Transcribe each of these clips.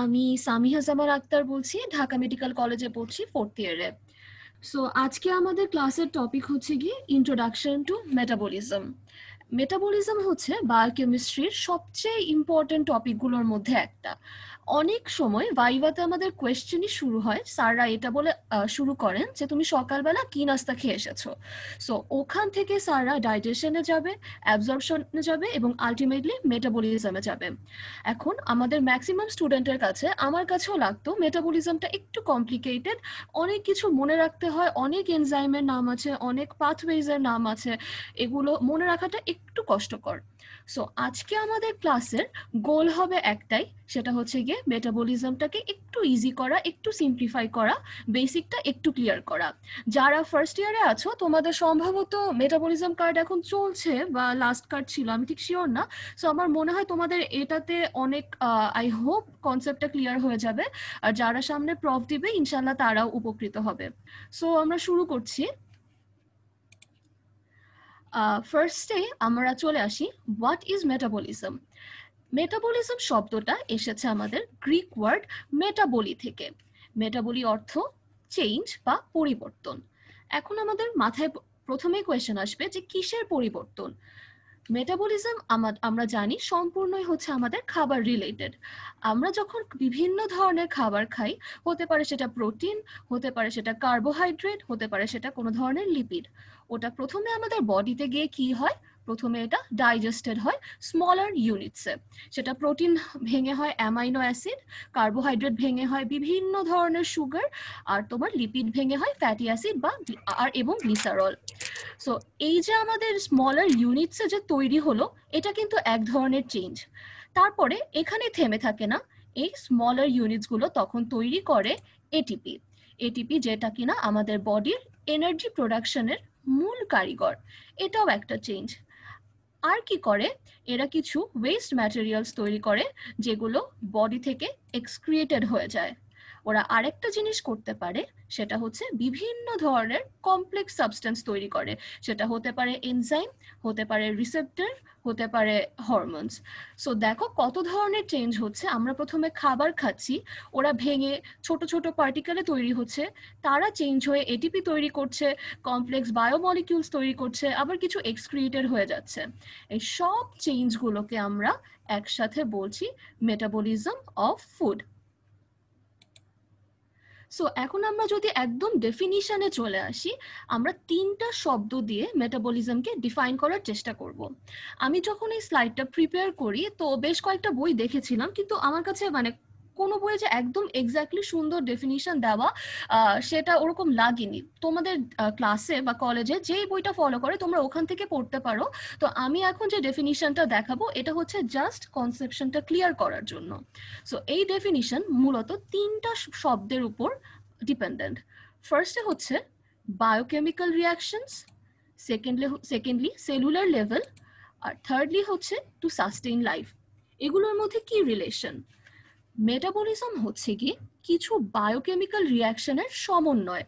আমি সামিহা জামান আক্তার বলছি, ঢাকা মেডিকেল কলেজে পড়ছি 4th ইয়ারে। সো আজকে আমাদের ক্লাসের টপিক হচ্ছে গিয়ে ইন্ট্রোডাকশন টু মেটাবলিজম। মেটাবলিজম হচ্ছে বায়োকেমিস্ট্রির সবচেয়ে ইম্পর্টেন্ট টপিকগুলোর মধ্যে একটা। অনেক সময় ভাইভাতে আমাদের কোয়েশ্চেনই শুরু হয়, স্যাররা এটা বলে শুরু করেন যে তুমি সকালবেলা কি নাস্তা খেয়ে এসেছো। সো ওখান থেকে স্যাররা ডাইজেশনে যাবে, অ্যাবজর্পশনে যাবে এবং আলটিমেটলি মেটাবলিজমে যাবে। এখন আমাদের ম্যাক্সিমাম স্টুডেন্টের কাছে, আমার কাছেও লাগতো মেটাবলিজমটা একটু কমপ্লিকেটেড, অনেক কিছু মনে রাখতে হয়, অনেক এনজাইমের নাম আছে, অনেক পাথওয়েজের নাম আছে, এগুলো মনে রাখাটা একটু কষ্টকর। সো আজকে আমাদের ক্লাসের গোল হবে একটাই, সেটা হচ্ছে গিয়ে মেটাবলিজমটাকে একটু ইজি করা, একটু সিম্পলিফাই করা, বেসিকটা একটু ক্লিয়ার করা। যারা ফার্স্ট ইয়ারে আছো তোমাদের সম্ভবত মেটাবলিজম কার্ড এখন চলছে বা লাস্ট কার্ড ছিল, আমি ঠিক শিওর না। সো আমার মনে হয় তোমাদের এটাতে অনেক আই হোপ কনসেপ্টটা ক্লিয়ার হয়ে যাবে, আর যারা সামনে প্রফ দিবে ইনশাল্লাহ তারাও উপকৃত হবে। সো আমরা শুরু করছি। ফার্স্টে আমরা চলে আসি, হোয়াট ইজ মেটাবলিজম। মেটাবলিজম শব্দটা এসেছে আমাদের গ্রিক ওয়ার্ড মেটাবলি থেকে। মেটাবলি অর্থ চেঞ্জ বা পরিবর্তন। এখন আমাদের মাথায় প্রথমেই কোয়েশ্চেন আসবে যে কিসের পরিবর্তন। মেটাবলিজম আমরা জানি সম্পূর্ণই হচ্ছে আমাদের খাবার রিলেটেড। আমরা যখন বিভিন্ন ধরনের খাবার খাই, হতে পারে সেটা প্রোটিন, হতে পারে সেটা কার্বোহাইড্রেট, হতে পারে সেটা কোনো ধরনের লিপিড, ওটা প্রথমে আমাদের বডিতে গিয়ে কি হয়, প্রথমে এটা ডাইজেস্টেড হয় স্মলার ইউনিটসে। সেটা প্রোটিন ভেঙে হয় অ্যামাইনো অ্যাসিড, কার্বোহাইড্রেট ভেঙে হয় বিভিন্ন ধরনের সুগার, আর তোমার লিপিড ভেঙে হয় ফ্যাটি অ্যাসিড বা এবং গ্লিসারল। সো এই যে আমাদের স্মলার ইউনিটসে যে তৈরি হলো, এটা কিন্তু এক ধরনের চেঞ্জ। তারপরে এখানে থেমে থাকে না, এই স্মলার ইউনিটসগুলো তখন তৈরি করে এটিপি। এটিপি যেটা কিনা আমাদের বডির এনার্জি প্রোডাকশনের মূল কারিগর, এটাও একটা চেঞ্জ। আর কি করে, এরা কিছু ওয়েস্ট ম্যাটেরিয়ালস তৈরি করে যেগুলো বডি থেকে এক্সক্রিয়েটেড হয়ে যায়। ওরা আরেকটা জিনিস করতে পারে, সেটা হচ্ছে বিভিন্ন ধরনের কমপ্লেক্স সাবস্টেন্স তৈরি করে। সেটা হতে পারে এনজাইম, হতে পারে রিসেপ্টর, হতে পারে হরমোনস। সো দেখো কত ধরনের চেঞ্জ হচ্ছে। আমরা প্রথমে খাবার খাচ্ছি, ওরা ভেঙে ছোট ছোট পার্টিকেলে তৈরি হচ্ছে, তারা চেঞ্জ হয়ে এটিপি তৈরি করছে, কমপ্লেক্স বায়োমলিকিউলস তৈরি করছে, আবার কিছু এক্সক্রিয়েটেড হয়ে যাচ্ছে। এই সব চেঞ্জগুলোকে আমরা একসাথে বলছি মেটাবলিজম অফ ফুড। সো এখন আমরা যদি একদম ডেফিনিশনে চলে আসি, আমরা তিনটা শব্দ দিয়ে মেটাবলিজমকে ডিফাইন করার চেষ্টা করব। আমি যখন এই স্লাইডটা প্রিপেয়ার করি তো বেশ কয়েকটা বই দেখেছিলাম, কিন্তু আমার কাছে কোনো বইয়ে যে একদম এক্স্যাক্টলি সুন্দর ডেফিনিশন দেওয়া সেটা ওরকম লাগেনি। তোমাদের ক্লাসে বা কলেজে যেই বইটা ফলো করে তোমরা ওখান থেকে পড়তে পারো। তো আমি এখন যে ডেফিনিশনটা দেখাবো এটা হচ্ছে জাস্ট কনসেপশনটা ক্লিয়ার করার জন্য। সো এই ডেফিনিশন মূলত তিনটা শব্দের উপর ডিপেন্ডেন্ট। ফার্স্টে হচ্ছে biochemical reactions, secondly cellular level, আর থার্ডলি হচ্ছে টু সাস্টেইন লাইফ। এগুলোর মধ্যে কি রিলেশন? মেটাবলিজম হচ্ছে কি কিছু বায়োকেমিক্যাল রিয়াকশনের সমন্বয়,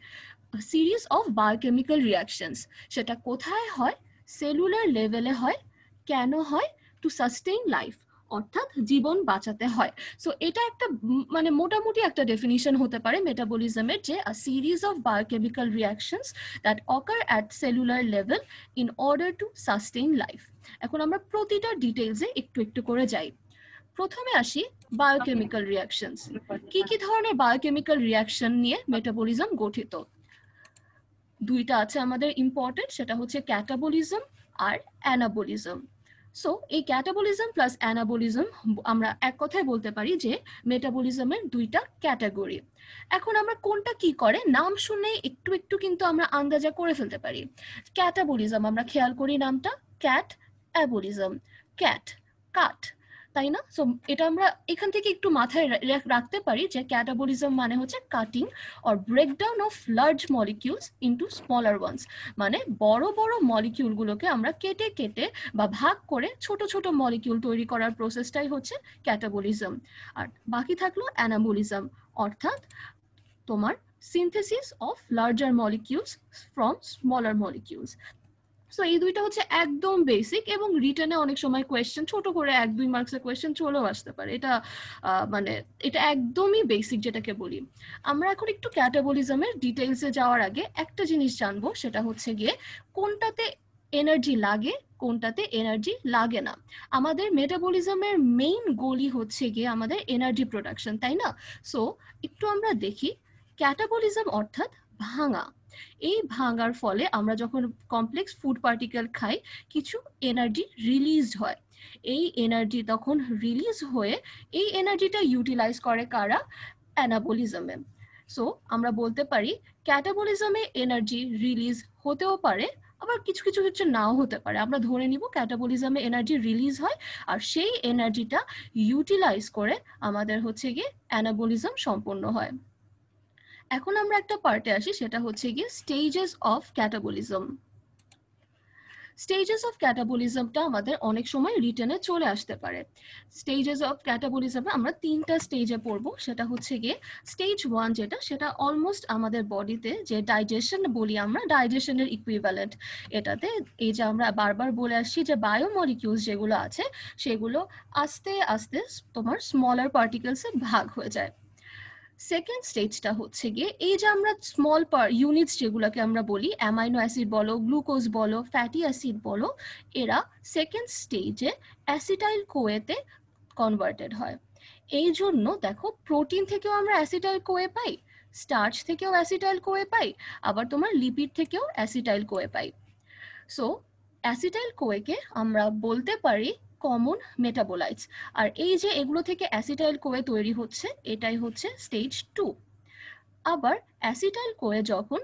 সিরিজ অফ বায়োকেমিক্যাল রিয়াকশনস। সেটা কোথায় হয়? সেলুলার লেভেলে হয়। কেন হয়? টু সাস্টেইন লাইফ, অর্থাৎ জীবন বাঁচাতে হয়। সো এটা একটা মোটামুটি একটা ডেফিনিশন হতে পারে মেটাবলিজমের, যে আ series of biochemical reactions that ochre at cellular level in order to sustain life. এখন আমরা প্রতিটা ডিটেলসে একটু একটু করে যাই। প্রথমে আসি বায়োকেমিক্যাল রিয়াকশনস। কি কি ধরনের বায়োকেমিক্যাল রিয়াকশন নিয়ে মেটাবলিজম গঠিত? দুইটা আছে আমাদের ইম্পর্টেন্ট, সেটা হচ্ছে ক্যাটাবলিজম আর অ্যানাবলিজম। সো এই ক্যাটাবলিজম প্লাস অ্যানাবলিজম আমরা এক কথায় বলতে পারি যে মেটাবলিজমের দুইটা ক্যাটাগরি। এখন আমরা কোনটা কি করে নাম শুনে একটু একটু কিন্তু আমরা আন্দাজা করে ফেলতে পারি। ক্যাটাবলিজম আমরা খেয়াল করি নামটা, ক্যাট, অ্যাবলিজম ক্যাট, কাট, তাই না? সো এটা আমরা এখান থেকে একটু মাথায় রাখতে পারি যে ক্যাটাবলিজম মানে হচ্ছে cutting or breakdown of large molecules into smaller ones. মানে বড় বড় মলিকিউলগুলোকে আমরা কেটে কেটে বা ভাগ করে ছোট ছোট মলিকিউল তৈরি করার প্রসেসটাই হচ্ছে ক্যাটাবলিজম। আর বাকি থাকলো অ্যানাবলিজম, অর্থাৎ তোমার synthesis of larger molecules from smaller molecules. So এই দুইটা হচ্ছে একদম বেসিক, এবং রিটেনে অনেক সময় কোয়েশ্চেন ছোট করে 1-2 মার্কসের কোয়েশ্চেন চলেও আসতে পারে। এটা মানে এটা একদমই বেসিক যেটাকে বলি। আমরা এখন একটু ক্যাটাবলিজমের ডিটেইলসে যাওয়ার আগে একটা জিনিস জানবো, সেটা হচ্ছে গিয়ে কোনটাতে এনার্জি লাগে, কোনটাতে এনার্জি লাগে না। আমাদের মেটাবলিজমের মেইন গোলই হচ্ছে গিয়ে আমাদের এনার্জি প্রোডাকশন, তাই না? সো একটু আমরা দেখি, ক্যাটাবলিজম অর্থাৎ ভাঙা। এই ভাঙার ফলে আমরা যখন কমপ্লেক্স ফুড পার্টিকেল খাই, কিছু এনার্জি রিলিজ হয়। এই এনার্জি তখন রিলিজ হয়ে এই এনার্জিটা ইউটিলাইজ করে কারা? অ্যানাবলিজমে। সো আমরা বলতে পারি ক্যাটাবলিজমে এনার্জি রিলিজ হতেও পারে, আবার কিছু কিছু ক্ষেত্রে নাও হতে পারে। আমরা ধরে নিব ক্যাটাবলিজমে এনার্জি রিলিজ হয়, আর সেই এনার্জিটা ইউটিলাইজ করে আমাদের হচ্ছে গিয়ে অ্যানাবলিজম সম্পন্ন হয়। এখন আমরা একটা পার্টে আসি, সেটা হচ্ছে গিয়ে stages of catabolism. Stages of ক্যাটাবলিজমটা আমাদের অনেক সময় রিটেনে চলে আসতে পারে। স্টেজেস অফ ক্যাটাবলিজমে আমরা 3টা স্টেজে পড়বো। সেটা হচ্ছে গিয়ে স্টেজ 1 যেটা, সেটা অলমোস্ট আমাদের বডিতে যে ডাইজেশন বলি আমরা, ডাইজেশনের ইকুইভ্যালেন্ট। এটাতে এই যে আমরা বারবার বলে আসছি যে বায়োমলিকিউলস যেগুলো আছে সেগুলো আস্তে আস্তে তোমার স্মলার পার্টিকেলসে ভাগ হয়ে যায়। সেকেন্ড স্টেজটা হচ্ছে গিয়ে এই যে আমরা স্মল ইউনিটস যেগুলোকে আমরা বলি, অ্যামাইনো অ্যাসিড বলো, গ্লুকোজ বলো, ফ্যাটি অ্যাসিড বলো, এরা সেকেন্ড স্টেজে অ্যাসিটাইল কোয়েতে কনভার্টেড হয়। এই জন্য দেখো প্রোটিন থেকেও আমরা অ্যাসিটাইল কোয়ে পাই, স্টার্চ থেকেও অ্যাসিটাইল কোয়ে পাই, আবার তোমার লিপিড থেকেও অ্যাসিটাইল কোয়ে পাই। সো অ্যাসিটাইল কোয়েকে আমরা বলতে পারি কমন মেটাবোলাইটস। আর এই যে এগুলো থেকে অ্যাসিটাইল কোয়ে তৈরি হচ্ছে, এটাই হচ্ছে স্টেজ 2। আবার অ্যাসিটাইল কোয়ে যখন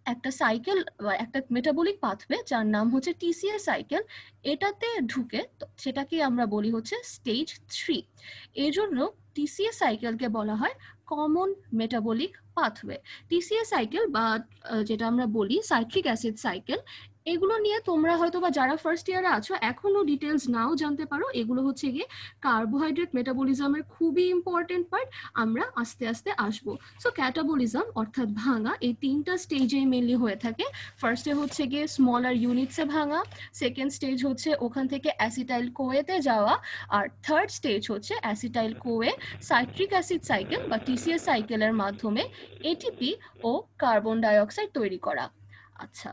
একটা সাইকেল বা একটা মেটাবলিক পাথওয়ে যার নাম হচ্ছে টিসিএ সাইকেল, এটাতে ঢুকে, সেটাকে আমরা বলি হচ্ছে স্টেজ 3। এই জন্য টিসিএ সাইকেলকে বলা হয় common metabolic pathway. TCA cycle বা যেটা আমরা বলি সাইট্রিক অ্যাসিড সাইকেল, এগুলো নিয়ে তোমরা হয়তো বা যারা ফার্স্ট ইয়ারে আছো এখনো ডিটেলস নাও জানতে পারো। এগুলো হচ্ছে গিয়ে কার্বোহাইড্রেট মেটাবলিজমের খুবই ইম্পর্টেন্ট পার্ট, আমরা আস্তে আস্তে আসবো। সো ক্যাটাবলিজম অর্থাৎ ভাঙা এই 3টা স্টেজে মেনলি হয়ে থাকে। ফার্স্টে হচ্ছে গিয়ে স্মলার ইউনিটসে ভাঙা, সেকেন্ড স্টেজ হচ্ছে ওখান থেকে অ্যাসিটাইল কোয়েতে যাওয়া, আর থার্ড স্টেজ হচ্ছে acetyl CoA citric acid cycle বা টিসিএস সাইকেলের মাধ্যমে এটিপি ও কার্বন ডাইঅক্সাইড তৈরি করা। আচ্ছা,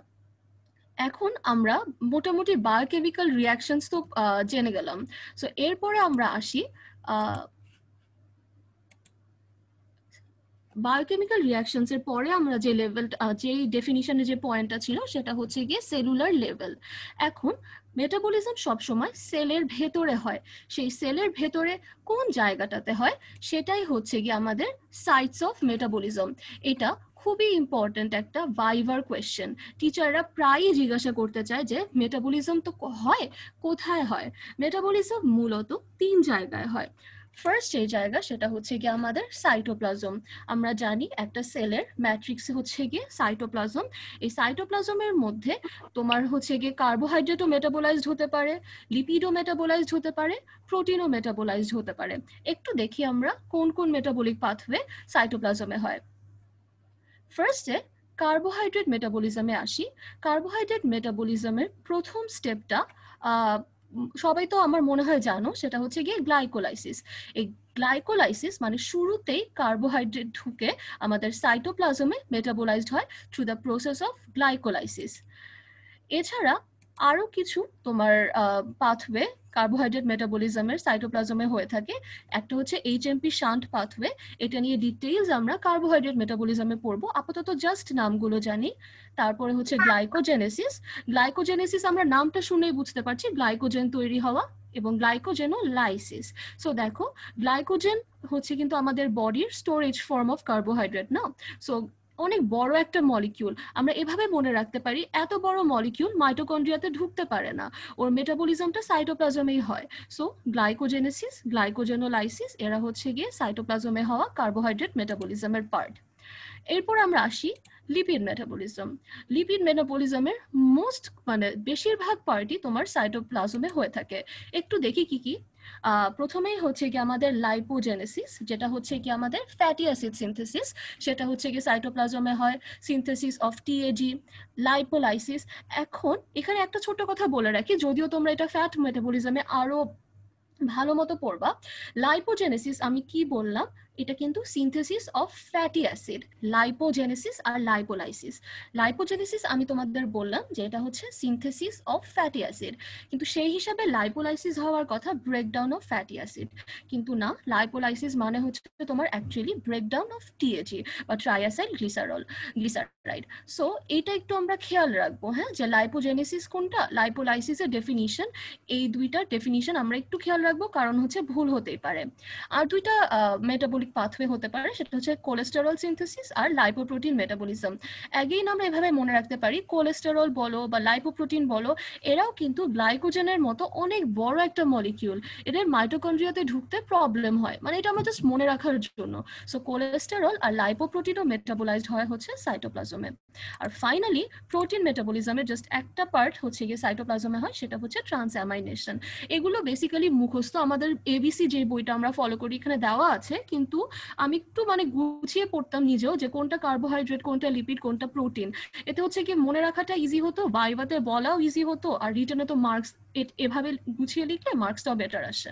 এখন আমরা মোটামুটি বায়োকেমিক্যাল রিয়াকশনস তো জেনে গেলাম। সো এরপরে আমরা আসি বায়োকেমিক্যাল রিয়াকশনস এর পরে আমরা যে লেভেল, যে ডেফিনিশনে যে পয়েন্টটা ছিল সেটা হচ্ছে গিয়ে সেলুলার লেভেল। এখন মেটাবলিজম সবসময় সেলের ভেতরে হয়। সেই সেলের ভেতরে কোন জায়গাটাতে হয় সেটাই হচ্ছে গিয়ে আমাদের সাইটস অফ মেটাবলিজম। এটা খুবই ইম্পর্টেন্ট একটা ভাইভার কোয়েশ্চেন। টিচাররা প্রায়ই জিজ্ঞাসা করতে চায় যে মেটাবলিজম তো হয়, কোথায় হয়? মেটাবলিজম মূলত 3 জায়গায় হয়। ফার্স্ট যে জায়গা সেটা হচ্ছে গিয়ে আমাদের সাইটোপ্লাজম। আমরা জানি একটা সেলের ম্যাট্রিক্স হচ্ছে গিয়ে সাইটোপ্লাজম। এই সাইটোপ্লাজমের মধ্যে তোমার হচ্ছে গিয়ে কার্বোহাইড্রেটও মেটাবোলাইজড হতে পারে, লিপিডও মেটাবোলাইজড হতে পারে, প্রোটিনও মেটাবোলাইজড হতে পারে। একটু দেখি আমরা কোন কোন মেটাবলিক পাথওয়ে সাইটোপ্লাজমে হয়। ফার্স্টে কার্বোহাইড্রেট মেটাবলিজমে আসি। কার্বোহাইড্রেট মেটাবলিজমের প্রথম স্টেপটা সবাই তো আমার মনে হয় জানো, সেটা হচ্ছে গিয়ে গ্লাইকোলাইসিস। এই গ্লাইকোলাইসিস মানে শুরুতেই কার্বোহাইড্রেট ঢুকে আমাদের সাইটোপ্লাজমে মেটাবোলাইজড হয় through the process of glycolysis. এছাড়া আরো কিছু তোমার পাথওয়ে কার্বোহাইড্রেট মেটাবলিজমের সাইটোপ্লাজমে হয়ে থাকে। একটা হচ্ছে এইচএমপি শান্ট পাথওয়ে, এটা নিয়ে ডিটেইলস আমরা কার্বোহাইড্রেট মেটাবলিজমে পড়বো, আপাতত জাস্ট নামগুলো জানি। তারপরে হচ্ছে গ্লাইকোজেনেসিস। গ্লাইকোজেনেসিস আমরা নামটা শুনেই বুঝতে পারছি গ্লাইকোজেন তৈরি হওয়া, এবং গ্লাইকোজেনোলাইসিস। সো দেখো, গ্লাইকোজেন হচ্ছে কিন্তু আমাদের বডির স্টোরেজ ফর্ম অফ কার্বোহাইড্রেট না। সো অনেক বড় একটা মলিকিউল, আমরা এভাবে মনে রাখতে পারি এত বড় মলিকিউল মাইটোকন্ড্রিয়াতে ঢুকতে পারে না, ওর মেটাবলিজমটা সাইটোপ্লাজমেই হয়। সো গ্লাইকোজেনেসিস, গ্লাইকোজেনোলাইসিস এরা হচ্ছে গিয়ে সাইটোপ্লাজমে হওয়া কার্বোহাইড্রেট মেটাবলিজমের পার্ট। এরপর আমরা আসি লিপিড মেটাবলিজম। লিপিড মেটাবলিজমের মোস্ট বেশিরভাগ পার্টই তোমার সাইটোপ্লাজমে হয়ে থাকে। একটু দেখি কি কি। প্রথমেই হচ্ছে কি আমাদের লাইপোজেনেসিস, যেটা হচ্ছে কি আমাদের ফ্যাটি অ্যাসিড সিনথেসিস, সেটা হচ্ছে কি সাইটোপ্লাজমে হয়, সিনথেসিস অফ টিএজি, লাইপোলাইসিস। এখন এখানে একটা ছোট্ট কথা বলে রাখি, যদিও তোমরা এটা ফ্যাট মেটাবলিজমে আরো ভালো মতো পড়বা, লাইপোজেনেসিস আমি কি বললাম, এটা কিন্তু synthesis of fatty acid, lipogenesis আর লাইপোলাইসিস। লাইপোজেনেসিস আমি তোমাদের বললাম যে এটা হচ্ছে সিনথেসিস অফ ফ্যাটি অ্যাসিড, কিন্তু সেই হিসাবে লাইপোলাইসিস হওয়ার কথা ব্রেকডাউন অফ ফ্যাটি অ্যাসিড, কিন্তু না, লাইপোলাইসিস মানে হচ্ছে তোমার অ্যাকচুয়ালি ব্রেকডাউন অফ টিএজি বা ট্রাইঅ্যাসাইল গ্লিসারাইড। সো এটা একটু আমরা খেয়াল রাখবো, হ্যাঁ, যে লাইপোজেনেসিস কোনটা, লাইপোলাইসিসের ডেফিনিশন, এই দুইটার ডেফিনিশন আমরা একটু খেয়াল রাখবো, কারণ হচ্ছে ভুল হতেই পারে। আর দুইটা মেটাবলিক পাথওয়ে হতে পারে, সেটা হচ্ছে কোলেস্টেরল সিনথেসিস আর লাইপোপ্রোটিন মেটাবলিজম। অ্যাগেইন আমরা এভাবে মনে রাখতে পারি, কোলেস্টেরল বলো বা লাইপোপ্রোটিন বলো, এরাও কিন্তু গ্লাইকোজেনের মতো অনেক বড় একটা মলিকিউল, এদের মাইটোকন্ড্রিয়াতে ঢুকতে প্রবলেম হয়, মানে এটা আমরা জাস্ট মনে রাখার জন্য। সো কোলেস্টেরল আর লাইপোপ্রোটিনও মেটাবোলাইজড হয় হচ্ছে সাইটোপ্লাজমে। আর ফাইনালি প্রোটিন মেটাবলিজমের জাস্ট একটা পার্ট হচ্ছে গিয়ে সাইটোপ্লাজমে হয়, সেটা হচ্ছে ট্রান্সঅ্যামাইনেশন। এগুলো বেসিক্যালি মুখস্থ, আমাদের এবিসি যে বইটা আমরা ফলো করি এখানে দেওয়া আছে, কিন্তু আমি একটু মানে গুছিয়ে পড়তাম নিজেও, যে কোনটা কার্বোহাইড্রেট, কোনটা লিপিড, কোনটা প্রোটিন। এতে হচ্ছে কি মনে রাখাটা ইজি হতো, ভাইভাতে বলাও ইজি হতো, আর রিটেনে তো মার্কস এভাবে গুছিয়ে লিখলে মার্কসটাও বেটার আসে।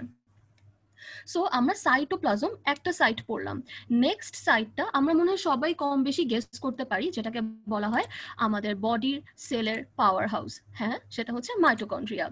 সো আমরা সাইটোপ্লাজম একটা সাইট পড়লাম। নেক্সট সাইটটা আমরা মনে হয় সবাই কম বেশি গেস করতে পারি, যেটাকে বলা হয় আমাদের বডির সেলের পাওয়ার হাউস। হ্যাঁ, সেটা হচ্ছে মাইটোকন্ড্রিয়া।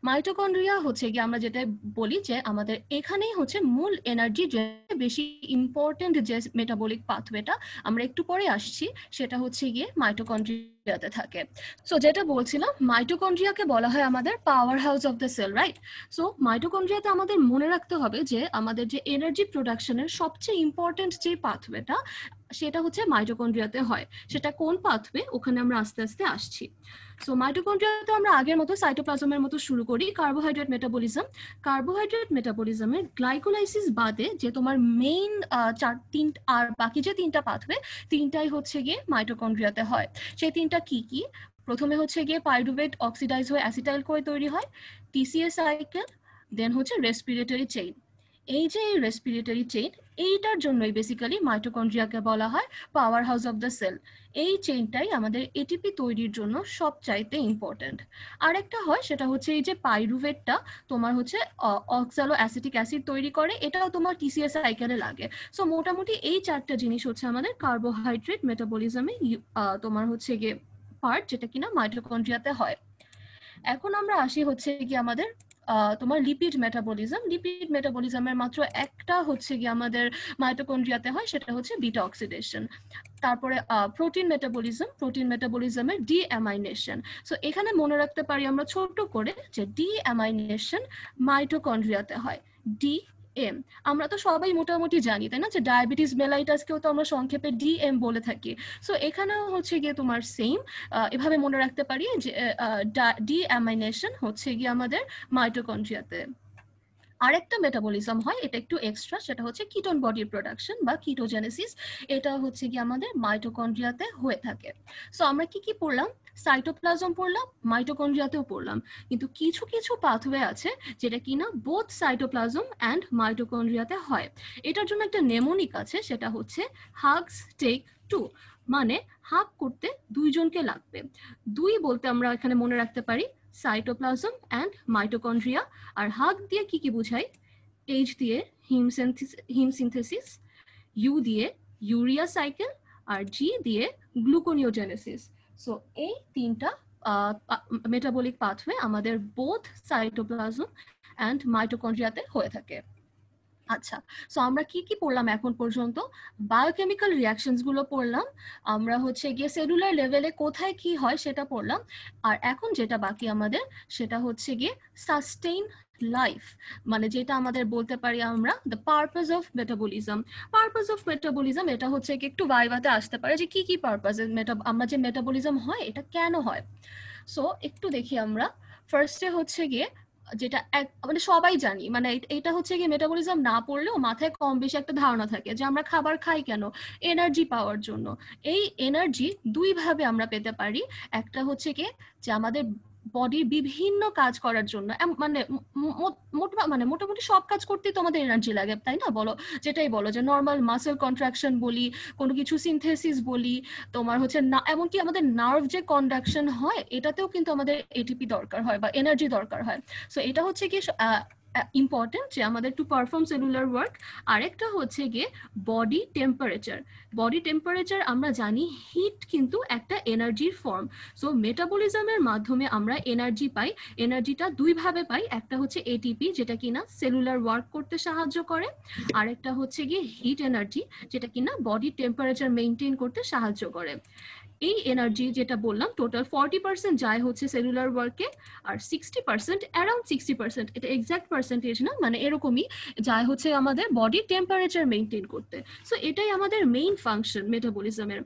মাইটোকন্ড্রিয়া হচ্ছে কি আমরা যেটা বলি যে আমাদের এখানেই হচ্ছে মূল এনার্জি, যে বেশি ইম্পর্টেন্ট যে মেটাবলিক পাথওয়েটা আমরা একটু পরে আসছি, সেটা হচ্ছে গিয়ে মাইটোকন্ড্রিয়াতে থাকে। সো যেটা বলছিলাম, মাইটোকন্ড্রিয়াকে বলা হয় আমাদের power house of the cell, right? So মাইটোকন্ড্রিয়াতে আমাদের মনে রাখতে হবে যে আমাদের যে এনার্জি প্রোডাকশনের সবচেয়ে ইম্পর্টেন্ট যে পাথওয়েটা, সেটা হচ্ছে মাইটোকন্ড্রিয়াতে হয়। সেটা কোন পাথওয়ে, ওখানে আমরা আস্তে আস্তে আসছি। সো মাইটোকন্ড্রিয়াতে আমরা আগের মতো সাইটোপ্লাজমের মতো শুরু করি, কার্বোহাইড্রেট মেটাবলিজম। কার্বোহাইড্রেট মেটাবলিজমে গ্লাইকোলাইসিস বাদে যে তোমার মেইন আর বাকি যে তিনটা পাথওয়ে, তিনটাই হচ্ছে গিয়ে মাইটোকন্ড্রিয়াতে হয়। সেই তিনটা কি কি? প্রথমে হচ্ছে গিয়ে পাইরুভেট অক্সিডাইজ হয়ে অ্যাসিটাইল করে তৈরি হয়, টিসিএ সাইকেল, দেন হচ্ছে রেসপিরেটরি চেইন। এই যে রেসপিরেটরি চেইন, এইটার জন্যই বেসিক্যালি মাইটোকন্ড্রিয়াকে বলা হয় power house of the cell. এই চেইনটাই আমাদের এটিপি তৈরির জন্য সবচাইতে ইম্পর্টেন্ট। আরেকটা হয়, সেটা হচ্ছে এই যে পাইরুভেটটা তোমার হচ্ছে অক্সালো অ্যাসিটিক অ্যাসিড তৈরি করে, এটাও তোমার টিসিএস সাইকেলে লাগে। সো মোটামুটি এই চারটা জিনিস হচ্ছে আমাদের কার্বোহাইড্রেট মেটাবলিজমে তোমার হচ্ছে গিয়ে পার্ট, যেটা কিনা মাইটোকন্ড্রিয়াতে হয়। এখন আমরা আসি হচ্ছে কি আমাদের তোমার লিপিড মেটাবলিজম। লিপিড মেটাবলিজমের মাত্র একটা হচ্ছে কি আমাদের মাইটোকন্ড্রিয়াতে হয়, সেটা হচ্ছে বিটা অক্সিডেশন। তারপরে প্রোটিন মেটাবলিজম, প্রোটিন মেটাবলিজমের ডিঅ্যামাইনেশন। সো এখানে মনে রাখতে পারি আমরা ছোট করে যে ডিঅ্যামাইনেশন মাইটোকন্ড্রিয়াতে হয়, ডিএম। আমরা তো সবাই মোটামুটি জানি, তাই না, যে ডায়াবেটিস মেলাইটাসকেও তো আমরা সংক্ষেপে ডিএম বলে থাকি। সো এখানেও হচ্ছে গিয়ে তোমার সেম এভাবে মনে রাখতে পারি যে ডিঅ্যামাইনেশন হচ্ছে গিয়ে আমাদের মাইটোকন্ড্রিয়াতে। আরেকটা মেটাবলিজম হয়, এটা একটু এক্সট্রা, সেটা হচ্ছে কিটোন বডি প্রোডাকশন বা কিটোজেনেসিস। এটা হচ্ছে কি আমাদের মাইটোকন্ড্রিয়াতে হয়ে থাকে। সো আমরা কি কি পড়লাম? সাইটোপ্লাজম পড়লাম, মাইটোকন্ড্রিয়াতেও পড়লাম, কিন্তু কিছু কিছু পাথওয়ে আছে যেটা কিনা বোথ সাইটোপ্লাজম অ্যান্ড মাইটোকন্ড্রিয়াতে হয়। এটার জন্য একটা নেমোনিক আছে, সেটা হচ্ছে হাগস টেক টু, মানে হাগ করতে দুইজনকে লাগবে। দুই বলতে আমরা এখানে মনে রাখতে পারি সাইটোপ্লাজম অ্যান্ড মাইটোকন্ড্রিয়া। আর হাগ দিয়ে কি কি বুঝাই? এইচ দিয়ে হিম সিনথেসিস, ইউ দিয়ে ইউরিয়া সাইকেল, আর জি দিয়ে গ্লুকোনিওজেনেসিস। সো এই তিনটা মেটাবলিক পাথওয়ে আমাদের বোথ সাইটোপ্লাজম অ্যান্ড মাইটোকন্ড্রিয়াতে হয়ে থাকে। আচ্ছা, সো আমরা কি কি পড়লাম এখন পর্যন্ত? বায়োকেমিক্যাল রিয়াকশনস গুলো পড়লাম, আমরা হচ্ছে গিয়ে সেলুলার লেভেলে কোথায় কি হয় সেটা পড়লাম, আর এখন যেটা বাকি আমাদের সেটা হচ্ছে গিয়ে সাস্টেইন লাইফ, মানে যেটা আমাদের বলতে পারি আমরা the purpose of metabolism. Purpose of metabolism এটা হচ্ছে কি একটু ভাইভাতে আসতে পারে যে কি কি পারপাসে আমরা যে মেটাবলিজম হয় এটা কেন হয়। সো একটু দেখি আমরা। ফার্স্টে হচ্ছে গিয়ে যেটা মানে সবাই জানি, মানে এটা হচ্ছে গিয়ে মেটাবলিজম না পড়লেও মাথায় কম বেশি একটা ধারণা থাকে যে আমরা খাবার খাই কেন, এনার্জি পাওয়ার জন্য। এই এনার্জি দুই ভাবে আমরা পেতে পারি। একটা হচ্ছে কি যে আমাদের বডির বিভিন্ন কাজ করার জন্য মানে মোটামুটি সব কাজ করতেই তো আমাদের এনার্জি লাগে, তাই না? বলো, যেটাই বলো, যে নর্মাল মাসেল কন্ট্রাকশন বলি, কোনো কিছু সিনথেসিস বলি, তোমার হচ্ছে না, এমনকি আমাদের নার্ভ যে কন্ডাকশন হয় এটাতেও কিন্তু আমাদের এটিপি দরকার হয় বা এনার্জি দরকার হয়। সো এটা হচ্ছে কি ইম্পর্টেন্ট যে আমাদের টু পারফর্ম সেলুলার ওয়ার্ক। আরেকটা হচ্ছে গিয়ে বডি টেম্পারেচার। বডি টেম্পারেচার আমরা জানি হিট কিন্তু একটা এনার্জির ফর্ম। সো মেটাবলিজমের মাধ্যমে আমরা এনার্জি পাই। এনার্জিটা দুইভাবে পাই, একটা হচ্ছে এটিপি যেটা কিনা সেলুলার ওয়ার্ক করতে সাহায্য করে, আরেকটা হচ্ছে গিয়ে হিট এনার্জি যেটা কিনা বডি টেম্পারেচার মেনটেন করতে সাহায্য করে। এই এনার্জি যেটা বললাম টোটাল 40% যায় হচ্ছে সেলুলার ওয়ার্কে, আর 60% অ্যারাউন্ড 60%, এটা এক্সাক্ট পার্সেন্টেজ না, মানে এরকমই যায় হচ্ছে আমাদের বডি টেম্পারেচার মেনটেন করতে। সো এটাই আমাদের মেইন ফাংশন মেটাবলিজমের।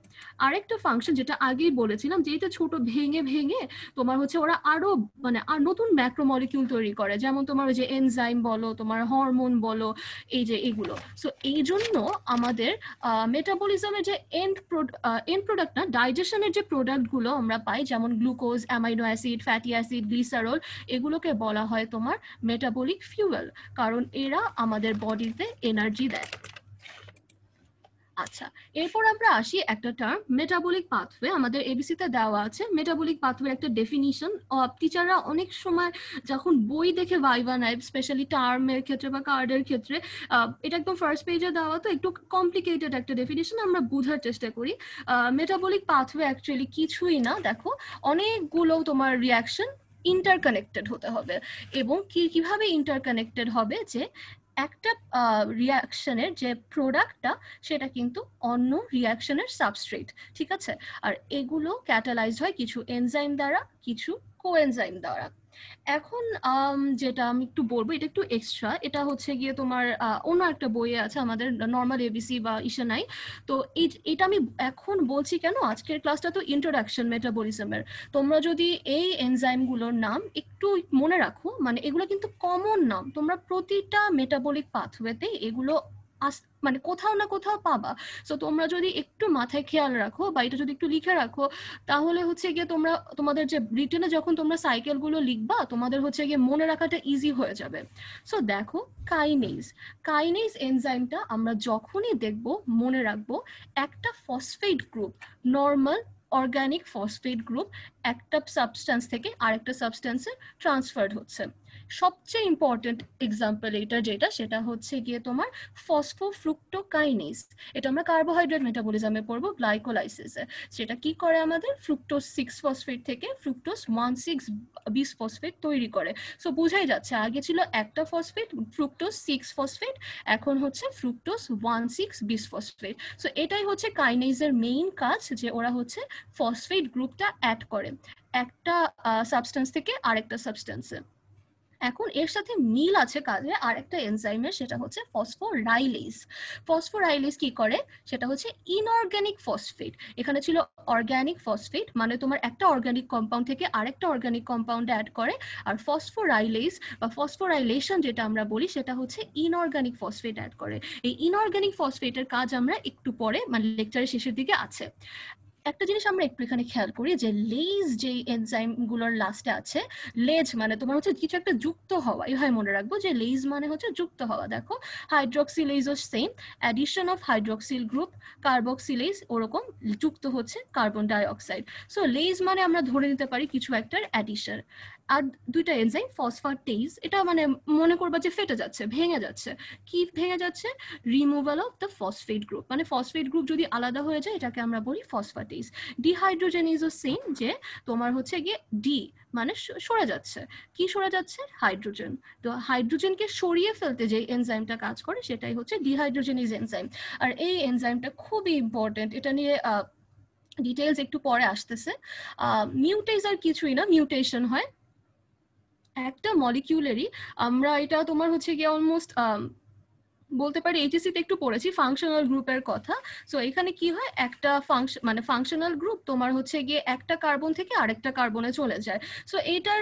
আরেকটা ফাংশন যেটা আগেই বলেছিলাম, যে এটা ছোট ভেঙে ভেঙে তোমার হচ্ছে ওরা আরো মানে আর নতুন ম্যাক্রোমলিকিউল তৈরি করে, যেমন তোমার ওই যে এনজাইম বলো, তোমার হরমোন বলো, এই যে এগুলো। সো এই জন্য আমাদের মেটাবলিজমের যে এন্ড প্রোডাক্ট না, ডাইজেশনের যে প্রোডাক্টগুলো আমরা পাই, যেমন glucose, amino acid, fatty acid, glycerol, এগুলোকে বলা হয় তোমার মেটাবলিক ফিউয়েল, কারণ এরা আমাদের বডিতে এনার্জি দেয়। আচ্ছা, এরপর আমরা আসি একটা টার্ম মেটাবলিক পাথওয়ে। আমাদের এবিসিতে দেওয়া আছে মেটাবলিক পাথওয়ে একটা ডেফিনিশন। টিচাররা অনেক সময় যখন বই দেখে ভাইভা নেয়, স্পেশালি টার্মের ক্ষেত্রে বা কার্ডের ক্ষেত্রে, এটা একদম ফার্স্ট পেজে দেওয়া, তো একটু কমপ্লিকেটেড একটা ডেফিনিশন, আমরা বোঝার চেষ্টা করি। মেটাবলিক পাথওয়ে অ্যাকচুয়ালি কিছুই না, দেখো অনেকগুলো তোমার রিয়াকশন ইন্টারকানেক্টেড হতে হবে। এবং কিভাবে ইন্টারকানেক্টেড হবে, যে একটা রিয়াকশনের যে প্রোডাক্টটা সেটা কিন্তু অন্য রিয়াকশনের সাবস্ট্রেট, ঠিক আছে? আর এগুলো ক্যাটালাইজ হয় কিছু এনজাইম দ্বারা, কিছু কোএনজাইম দ্বারা। এখন যেটা আমি একটু বলবো, এটা একটু এক্সট্রা, এটা হচ্ছে গিয়ে তোমার অন্য একটা বইয়ে আছে, আমাদের নর্মাল এবিসি বা ইসে নাই। তো এটা আমি এখন বলছি কেন, আজকের ক্লাসটা তো ইন্ট্রোডাকশন মেটাবলিজমের। তোমরা যদি এই এনজাইমগুলোর নাম একটু মনে রাখো, মানে এগুলো কিন্তু কমন নাম, তোমরা প্রতিটা মেটাবলিক পাথওয়েতে এগুলো মানে কোথাও না কোথাও পাবা। সো তোমরা যদি একটু মাথায় খেয়াল রাখো বা এটা যদি একটু লিখে রাখো, তাহলে হচ্ছে গিয়ে তোমাদের যে রিটেনে যখন তোমরা সাইকেলগুলো লিখবা, তোমাদের হচ্ছে গিয়ে মনে রাখাটা ইজি হয়ে যাবে। সো দেখো, কাইনেজ এনজাইমটা আমরা যখনই দেখব মনে রাখবো একটা phosphate group, normal organic phosphate group একটা সাবস্টেন্স থেকে আরেকটা সাবস্টেন্সে ট্রান্সফার্ড হচ্ছে। সবচেয়ে ইম্পর্টেন্ট এক্সাম্পল এটা যেটা, সেটা হচ্ছে গিয়ে তোমার ফসফোফ্রুক্টোকাইনেজ। এটা আমরা কার্বোহাইড্রেট মেটাবলিজমে পড়বো, গ্লাইকোলাইসিসে। সেটা কি করে, আমাদের ফ্রুক্টোজ 6 ফসফেট থেকে ফ্রুক্টোজ 1,6 বিস ফসফেট তৈরি করে। সো বোঝাই যাচ্ছে, আগে ছিল একটা ফসফেট ফ্রুক্টোজ 6 ফসফেট, এখন হচ্ছে ফ্রুক্টোজ 1,6 বিস ফসফেট। সো এটাই হচ্ছে কাইনেজের মেইন কাজ, যে ওরা হচ্ছে ফসফেট গ্রুপটা অ্যাড করে একটা সাবস্টেন্স থেকে আরেকটা সাবস্টেন্সে। এখন এর সাথে মিল আছে কাজে আরেকটা এনজাইমের, সেটা হচ্ছে ফসফোরাইলেজ। ফসফোরাইলেজ কি করে, সেটা হচ্ছে ইনঅর্গানিক ফসফেট। এখানে ছিল অর্গানিক ফসফেট, মানে তোমার একটা অর্গানিক কম্পাউন্ড থেকে আরেকটা অর্গানিক কম্পাউন্ড অ্যাড করে। আর ফসফোরাইলেজ বা ফসফোরাইলেশন যেটা আমরা বলি, সেটা হচ্ছে ইনঅর্গানিক ফসফেট অ্যাড করে। এই ইনঅর্গানিক ফসফেটের কাজ আমরা একটু পরে, মানে লেকচারের শেষের দিকে আছে। একটা জিনিস আমরা একটু এখানে খেয়াল করি, যে লেজ যে এনজাইমগুলোর লাস্টে আছে, লেজ মানে তোমার হচ্ছে কিছু একটা যুক্ত হওয়া, এইভাবে মনে রাখবো যে লেজ মানে হচ্ছে যুক্ত হওয়া। দেখো, হাইড্রক্সিলেজও same, addition of hydroxyl group, carboxylase ওরকম যুক্ত হচ্ছে কার্বন ডাইঅক্সাইড। সো লেজ মানে আমরা ধরে নিতে পারি কিছু একটার অ্যাডিশন। আর দুইটা এনজাইম ফসফাটেজ, এটা মানে মনে করবা যে ফেটে যাচ্ছে, ভেঙে যাচ্ছে। কি ভেঙে যাচ্ছে? Removal of the phosphate group, মানে ফসফেট গ্রুপ যদি আলাদা হয়ে যায় এটাকে আমরা বলি ফসফাটেজ। ডিহাইড্রোজেনেজও সেম, যে তোমার হচ্ছে গিয়ে ডি মানে সরে যাচ্ছে। কি সরে যাচ্ছে? হাইড্রোজেন। তো হাইড্রোজেনকে সরিয়ে ফেলতে যে এনজাইমটা কাজ করে সেটাই হচ্ছে ডিহাইড্রোজেনেজ এনজাইম। আর এই এনজাইমটা খুবই ইম্পর্টেন্ট, এটা নিয়ে ডিটেইলস একটু পরে আসতেছে। মিউটেজ আর কিছুই না, মিউটেশন হয় একটা মলিকিউলেরই। আমরা এটা তোমার হচ্ছে গিয়ে অলমোস্ট বলতে পারি এইচএসসি তে একটু পড়েছি ফাংশনাল গ্রুপের কথা। সো এখানে কি হয়, একটা ফাংশনাল গ্রুপ তোমার হচ্ছে গিয়ে একটা কার্বন থেকে আরেকটা কার্বনে চলে যায়। সো এইটার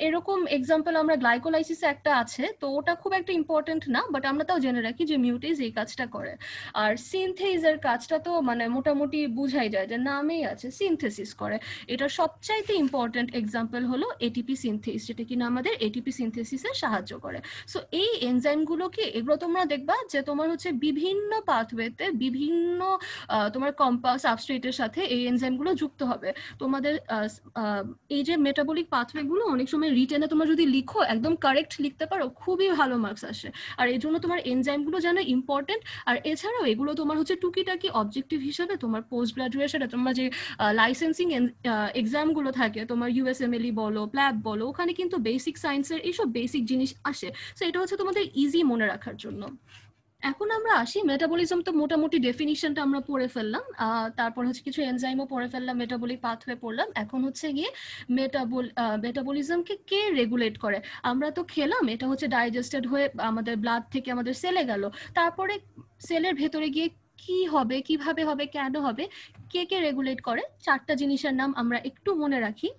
এরকম এক্সাম্পল আমরা গ্লাইকোলাইসিসে একটা আছে, তো ওটা খুব একটা ইম্পর্টেন্ট না, বাট আমরা তাও জেনে রাখি যে মিউটেজ এই কাজটা করে। আর সিনথেসের কাজটা তো মানে মোটামুটি বুঝাই যায়, যে নামেই আছে সিনথেসিস করে। এটার সবচাইতে ইম্পর্টেন্ট এক্সাম্পল হলো এটিপি সিনথেস, যেটা কিনা আমাদের এটিপি সিনথেসিসে সাহায্য করে। সো এই এনজাইমগুলো কি, এগুলো তোমরা দেখবা যে তোমার হচ্ছে বিভিন্ন পাথওয়েতে বিভিন্ন তোমার কম্পাউন্ড সাবস্ট্রেটের সাথে এই এনজাইমগুলো যুক্ত হবে। তোমাদের এই যে মেটাবলিক পাথওয়েগুলো অনেক সময় রিটেনে তোমরা যদি লিখো, একদম কারেক্ট লিখতে পারো, খুবই ভালো মার্কস আসে। আর এই জন্য তোমার এনজাইমগুলো যেন ইম্পর্টেন্ট। আর এছাড়াও এগুলো তোমার হচ্ছে টুকিটাকি অবজেক্টিভ হিসেবে তোমার পোস্ট গ্রাজুয়েশনে তোমরা যে লাইসেন্সিং এক্সামগুলো থাকে, তোমার ইউএসএমএলই বলো, প্ল্যাব বলো, ওখানে কিন্তু বেসিক সায়েন্সের এইসব বেসিক জিনিস আসে। সো এটা হচ্ছে তোমাদের ইজি মনে রাখার জন্য। এখন আমরা আসি মেটাবলিজম, তো মোটামুটি ডেফিনিশনটা আমরা পড়ে ফেললাম, তারপর হচ্ছে কিছু এনজাইমও পড়ে ফেললাম, মেটাবলিক পাথওয়ে পড়লাম। এখন হচ্ছে গিয়ে মেটাবলিজমকে কে রেগুলেট করে। আমরা তো খেলাম, এটা হচ্ছে ডাইজেস্টেড হয়ে আমাদের ব্লাড থেকে আমাদের সেলে গেল, তারপরে সেলের ভেতরে গিয়ে কি হবে, কিভাবে হবে, কেন হবে, কে কে রেগুলেট করে, চারটা জিনিসের নাম আমরা একটু মনে রাখি।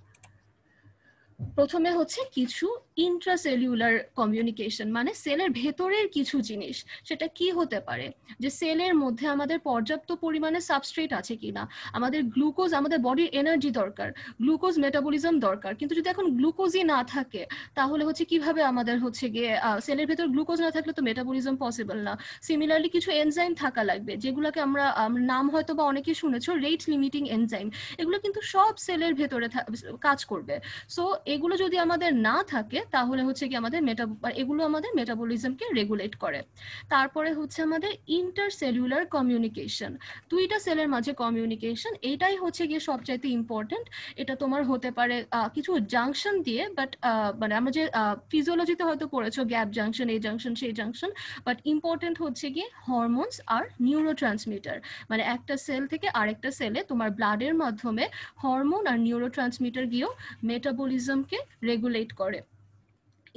প্রথমে হচ্ছে কিছু ইন্ট্রাসেলুলার কমিউনিকেশন, মানে সেলের ভেতরের কিছু জিনিস। সেটা কি হতে পারে, যে সেলের মধ্যে আমাদের পর্যাপ্ত পরিমাণে সাবস্ট্রেট আছে কিনা, আমাদের গ্লুকোজ, আমাদের বডির এনার্জি দরকার, গ্লুকোজ মেটাবলিজম দরকার, কিন্তু যদি এখন গ্লুকোজই না থাকে তাহলে হচ্ছে কিভাবে আমাদের হচ্ছে গিয়ে সেলের ভেতর গ্লুকোজ না থাকলে তো মেটাবলিজম পসিবল না। সিমিলারলি কিছু এনজাইম থাকা লাগবে, যেগুলোকে আমরা নাম হয়তো বা অনেকে শুনেছো, রেট লিমিটিং এনজাইম। এগুলো কিন্তু সব সেলের ভেতরে কাজ করবে। সো এগুলো যদি আমাদের না থাকে তাহলে হচ্ছে কি আমাদের এগুলো আমাদের মেটাবলিজমকে রেগুলেট করে। তারপরে হচ্ছে আমাদের ইন্টারসেলুলার কমিউনিকেশন, দুইটা সেলের মাঝে কমিউনিকেশন, এটাই হচ্ছে গিয়ে সবচাইতে ইম্পর্টেন্ট। এটা তোমার হতে পারে কিছু জাংশন দিয়ে, বাট মানে আমরা যে ফিজিওলজিতে হয়তো পড়েছো গ্যাপ জাংশন, এই জাংশন সেই জাংশন, বাট ইম্পর্টেন্ট হচ্ছে গিয়ে হরমোনস আর নিউরোট্রান্সমিটার। মানে একটা সেল থেকে আরেকটা সেলে তোমার ব্লাডের মাধ্যমে হরমোন আর নিউরোট্রান্সমিটার গিয়েও মেটাবলিজমকে রেগুলেট করে।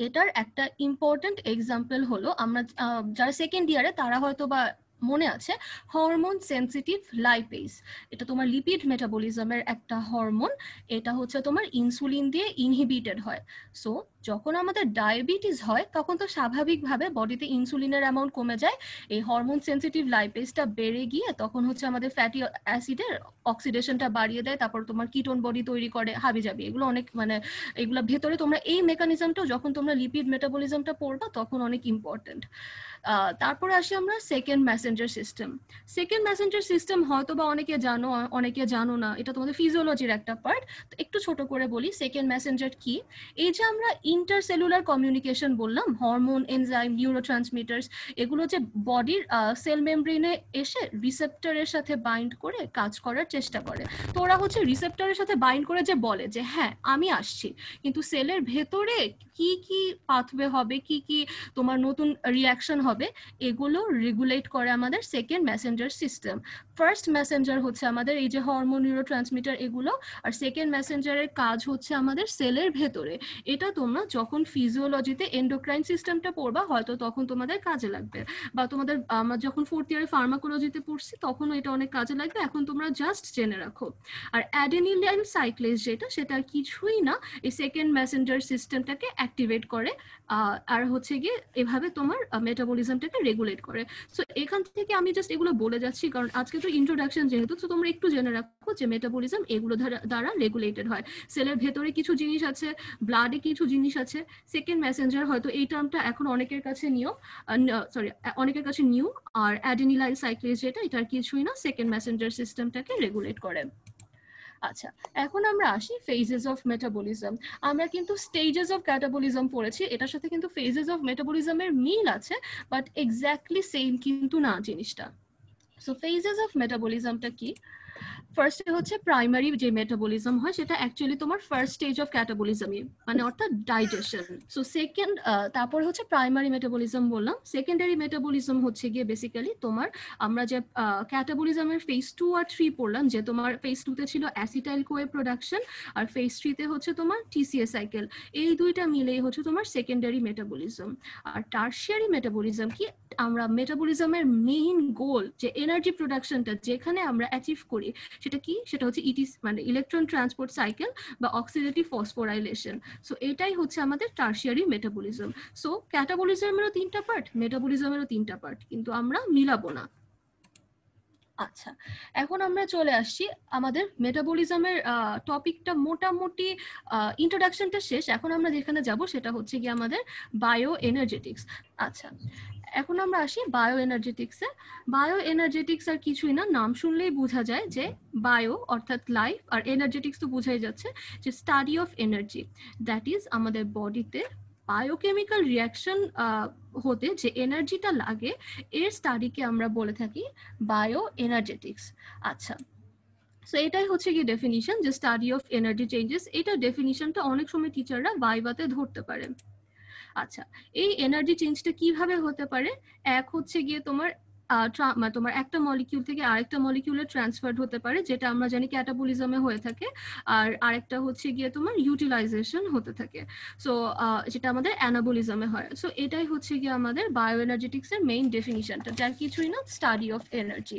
এটার একটা ইম্পর্টেন্ট এক্সাম্পল হলো, আমরা যারা সেকেন্ড ইয়ারে তারা হয়তো বা মনে আছে হরমোন সেন্সিটিভ লাইপেজ। এটা তোমার লিপিড মেটাবলিজমের একটা হরমোন, এটা হচ্ছে তোমার ইনসুলিন দিয়ে ইনহিবিটেড হয়। সো যখন আমাদের ডায়াবেটিস হয় তখন তো স্বাভাবিকভাবে বডিতে ইনসুলিনের অ্যামাউন্ট কমে যায়, এই হরমোন সেন্সিটিভ লাইপেজটা বেড়ে গিয়ে তখন হচ্ছে আমাদের ফ্যাটি অ্যাসিডের অক্সিডেশনটা বাড়িয়ে দেয়, তারপর তোমার কিটোন বডি তৈরি করে, হাবিজাবি, এগুলো অনেক মানে এগুলো ভেতরে তোমরা এই মেকানিজমটাও যখন তোমরা লিপিড মেটাবলিজমটা পড়বা তখন অনেক ইম্পর্টেন্ট। তারপরে আসি আমরা second Messenger system. Second Messenger system হয়তো বা অনেকে জানো, অনেকে জানো না, এটা তোমাদের ফিজিওলজির একটা পার্ট। তো একটু ছোট করে বলি সেকেন্ড মেসেঞ্জার কি। এই যে আমরা ইন্টারসেলুলার কমিউনিকেশন বললাম, হরমোন, এনজাইম, নিউরোট্রান্সমিটার্স, এগুলো যে বডির সেল মেমব্রেনে এসে রিসেপ্টরের সাথে বাইন্ড করে কাজ করার চেষ্টা করে। তো ওরা হচ্ছে রিসেপ্টরের সাথে বাইন্ড করে যে বলে যে হ্যাঁ আমি আসছি, কিন্তু সেলের ভেতরে কি কি পাথওয়ে হবে, কি কি তোমার নতুন রিঅ্যাকশন হবে, এগুলো রেগুলেট করে আমাদের second Messenger system. First Messenger হচ্ছে আমাদের এই যে হরমোন, নিউরোট্রান্সমিটার এগুলো, আর সেকেন্ড মেসেঞ্জারের কাজ হচ্ছে আমাদের সেলের ভেতরে। এটা তোমরা যখন ফিজিওলজিতে এন্ডোক্রাইন সিস্টেমটা পড়বা হয়তো তখন তোমাদের কাজে লাগবে, বা তোমাদের আমরা যখন ফোর্থ ইয়ারে ফার্মাকোলজিতে পড়ছি তখনও এটা অনেক কাজে লাগবে, এখন তোমরা জাস্ট জেনে রাখো। আর অ্যাডেনিলাইন সাইক্লেজ যেটা, সেটা আর কিছুই না, এই সেকেন্ড মেসেঞ্জার সিস্টেমটাকে অ্যাক্টিভেট করে আর হচ্ছে গিয়ে এভাবে তোমার মেটাবলিজমটাকে রেগুলেট করে। সো এখান থেকে আমি জাস্ট এগুলো বলে যাচ্ছি কারণ আজকে তো ইন্ট্রোডাকশন যেহেতু, তো তোমরা একটু জেনে রাখো যে মেটাবলিজম এগুলো দ্বারা রেগুলেটেড হয়। সেলের ভেতরে কিছু জিনিস আছে, ব্লাডে কিছু জিনিস আছে। সেকেন্ড মেসেঞ্জার হয়তো এই টার্মটা এখন অনেকের কাছে অনেকের কাছে নিউ। আর অ্যাডেনিলাইন সাইক্লেজ যেটা, এটা আর কিছুই না, সেকেন্ড মেসেঞ্জার সিস্টেমটাকে রেগুলেট করে। আচ্ছা, এখন আমরা আসি ফেজেস অফ মেটাবলিজম। আমরা কিন্তু স্টেজেস অফ ক্যাটাবলিজম পড়েছি, এটার সাথে কিন্তু ফেজেস অফ মেটাবলিজমের মিল আছে, বাট এক্স্যাক্টলি সেম কিন্তু না জিনিসটা। সো ফেজেস অফ মেটাবলিজমটা কি, ফার্স্টে হচ্ছে প্রাইমারি যে মেটাবলিজম হয় সেটা অ্যাকচুয়ালি তোমার ফার্স্ট স্টেজ অফ ক্যাটাবলিজমই, মানে অর্থাৎ ডাইজেশন। সো সেকেন্ড, তারপর হচ্ছে প্রাইমারি মেটাবলিজম বললাম। সেকেন্ডারি মেটাবলিজম হচ্ছে গিয়ে বেসিক্যালি তোমার, আমরা যে ক্যাটাবলিজমের ফেজ 2 আর 3 পড়লাম, যে তোমার ফেজ 2 তে ছিল অ্যাসিটাইল কোয়ে প্রোডাকশন আর ফেজ 3 তে হচ্ছে তোমার টিসিএ সাইকেল, এই দুইটা মিলেই হচ্ছে তোমার সেকেন্ডারি মেটাবলিজম। আর টারশিয়ারি মেটাবলিজম কি, আমরা মেটাবলিজমের মেইন গোল যে এনার্জি প্রোডাকশনটা যেখানে আমরা অ্যাচিভ করি সেটা কি, সেটা হচ্ছে ইটিস মানে ইলেকট্রন ট্রান্সপোর্ট সাইকেল বা অক্সিডেটিভ ফসফোরাইলেশন। সো এটাই হচ্ছে আমাদের টারশিয়ারি মেটাবলিজম। সো ক্যাটাবলিজমেরও 3টা পার্ট, মেটাবলিজমেরও 3টা পার্ট, কিন্তু আমরা মিলাবো না। আচ্ছা, এখন আমরা চলে আসছি আমাদের মেটাবলিজমের টপিকটা, মোটামুটি ইন্ট্রোডাকশনটা শেষ। এখন আমরা যেখানে যাব সেটা হচ্ছে কি আমাদের বায়ো এনার্জেটিক্স। আচ্ছা, এখন আমরা আসি বায়ো এনার্জেটিক্সে। বায়ো এনার্জেটিক্স আর কিছুই না, নাম শুনলেই বোঝা যায় যে বায়ো অর্থাৎ লাইফ, আর এনার্জেটিক্স তো বোঝাই যাচ্ছে যে study of energy. That is আমাদের বডিতে বায়োকেমিক্যাল রিয়াকশন হতে যে এনার্জিটা লাগে এর স্টাডিকে আমরা বলে থাকি বায়ো এনার্জেটিক্স। আচ্ছা, সো এটাই হচ্ছে কি ডেফিনিশন, যে স্টাডি অফ এনার্জি চেঞ্জেস। এটা ডেফিনিশনটা অনেক সময় টিচাররা ভাইভাতে ধরতে পারে। আচ্ছা, এই এনার্জি চেঞ্জটা কিভাবে হতে পারে? এক হচ্ছে গিয়ে তোমার তোমার একটা মলিকিউল থেকে আরেকটা মলিকিউলে ট্রান্সফার্ড হতে পারে, যেটা আমরা জানি ক্যাটাবলিজমে হয়ে থাকে। আর আরেকটা হচ্ছে গিয়ে তোমার ইউটিলাইজেশন হতে থাকে, সো যেটা আমাদের অ্যানাবলিজমে হয়। সো এটাই হচ্ছে গিয়ে আমাদের বায়ো এনার্জেটিক্সের মেইন ডেফিনিশনটা, যার কিছুই না স্টাডি অফ এনার্জি।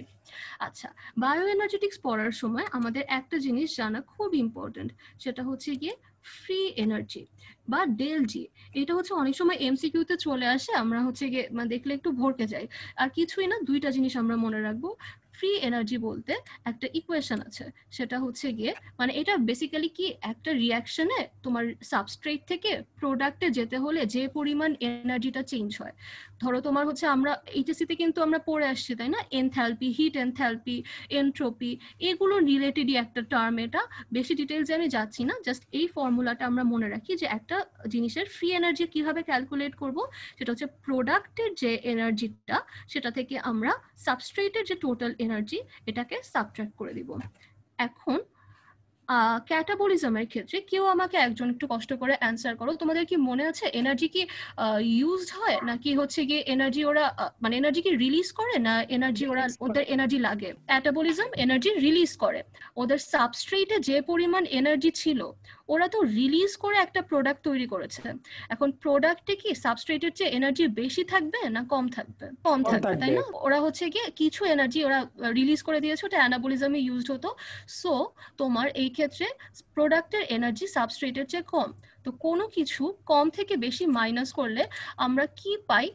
আচ্ছা, বায়ো এনার্জেটিক্স পড়ার সময় আমাদের একটা জিনিস জানা খুব ইম্পর্টেন্ট, সেটা হচ্ছে গিয়ে ফ্রি এনার্জি বা ডেল জি। এটা হচ্ছে অনেক সময় এমসিকিউতে চলে আসে, আমরা হচ্ছে গিয়ে মানে দেখলে একটু ভরকে যাই। আর কিছুই না, দুইটা জিনিস আমরা মনে রাখবো। ফ্রি এনার্জি বলতে একটা ইকুয়েশন আছে, সেটা হচ্ছে গিয়ে মানে এটা বেসিক্যালি কি, একটা রিয়াকশনে তোমার সাবস্ট্রেট থেকে প্রোডাক্টে যেতে হলে যে পরিমাণ এনার্জিটা চেঞ্জ হয়। ধরো তোমার হচ্ছে, আমরা এইচএসসিতে কিন্তু আমরা পড়ে আসছি তাই না, এনথ্যালপি, হিট এনথ্যালপি, এনট্রপি, এগুলো রিলেটেডই একটা টার্ম। এটা বেশি ডিটেলসে আমি যাচ্ছি না, জাস্ট এই ফর্মুলাটা আমরা মনে রাখি যে একটা জিনিসের ফ্রি এনার্জি কিভাবে ক্যালকুলেট করব, সেটা হচ্ছে প্রোডাক্টের যে এনার্জিটা সেটা থেকে আমরা সাবস্ট্রেটের যে টোটাল এনার্জি এটাকে সাবট্রাক্ট করে দিব। এখন ক্যাটাবলিজমের ক্ষেত্রে কেউ আমাকে একজন একটু কষ্ট করে অ্যান্সার করো, তোমাদের কি মনে আছে এনার্জি কি ইউজড হয় নাকি হচ্ছে গিয়ে এনার্জি ওরা মানে এনার্জি কি রিলিজ করে না এনার্জি ওরা ওদের এনার্জি লাগে? ক্যাটাবলিজম এনার্জি রিলিজ করে। ওদের সাবস্ট্রেটে যে পরিমাণ এনার্জি ছিল ওরা তো রিলিজ করে একটা প্রোডাক্ট তৈরি করেছে। এখন প্রোডাক্টে কি সাবস্ট্রেটের চেয়ে এনার্জি বেশি থাকবে না কম থাকবে? কম থাকবে, তাই না? ওরা হচ্ছে গিয়ে কিছু এনার্জি ওরা রিলিজ করে দিয়েছে, ওটা অ্যানাবলিজমে ইউজড হতো। সো তোমার এই ক্ষেত্রে প্রোডাক্টের এনার্জি সাবস্ট্রেটের চেয়ে কম। তো কোনো কিছু কম থেকে বেশি মাইনাস করলে আমরা কি পাই?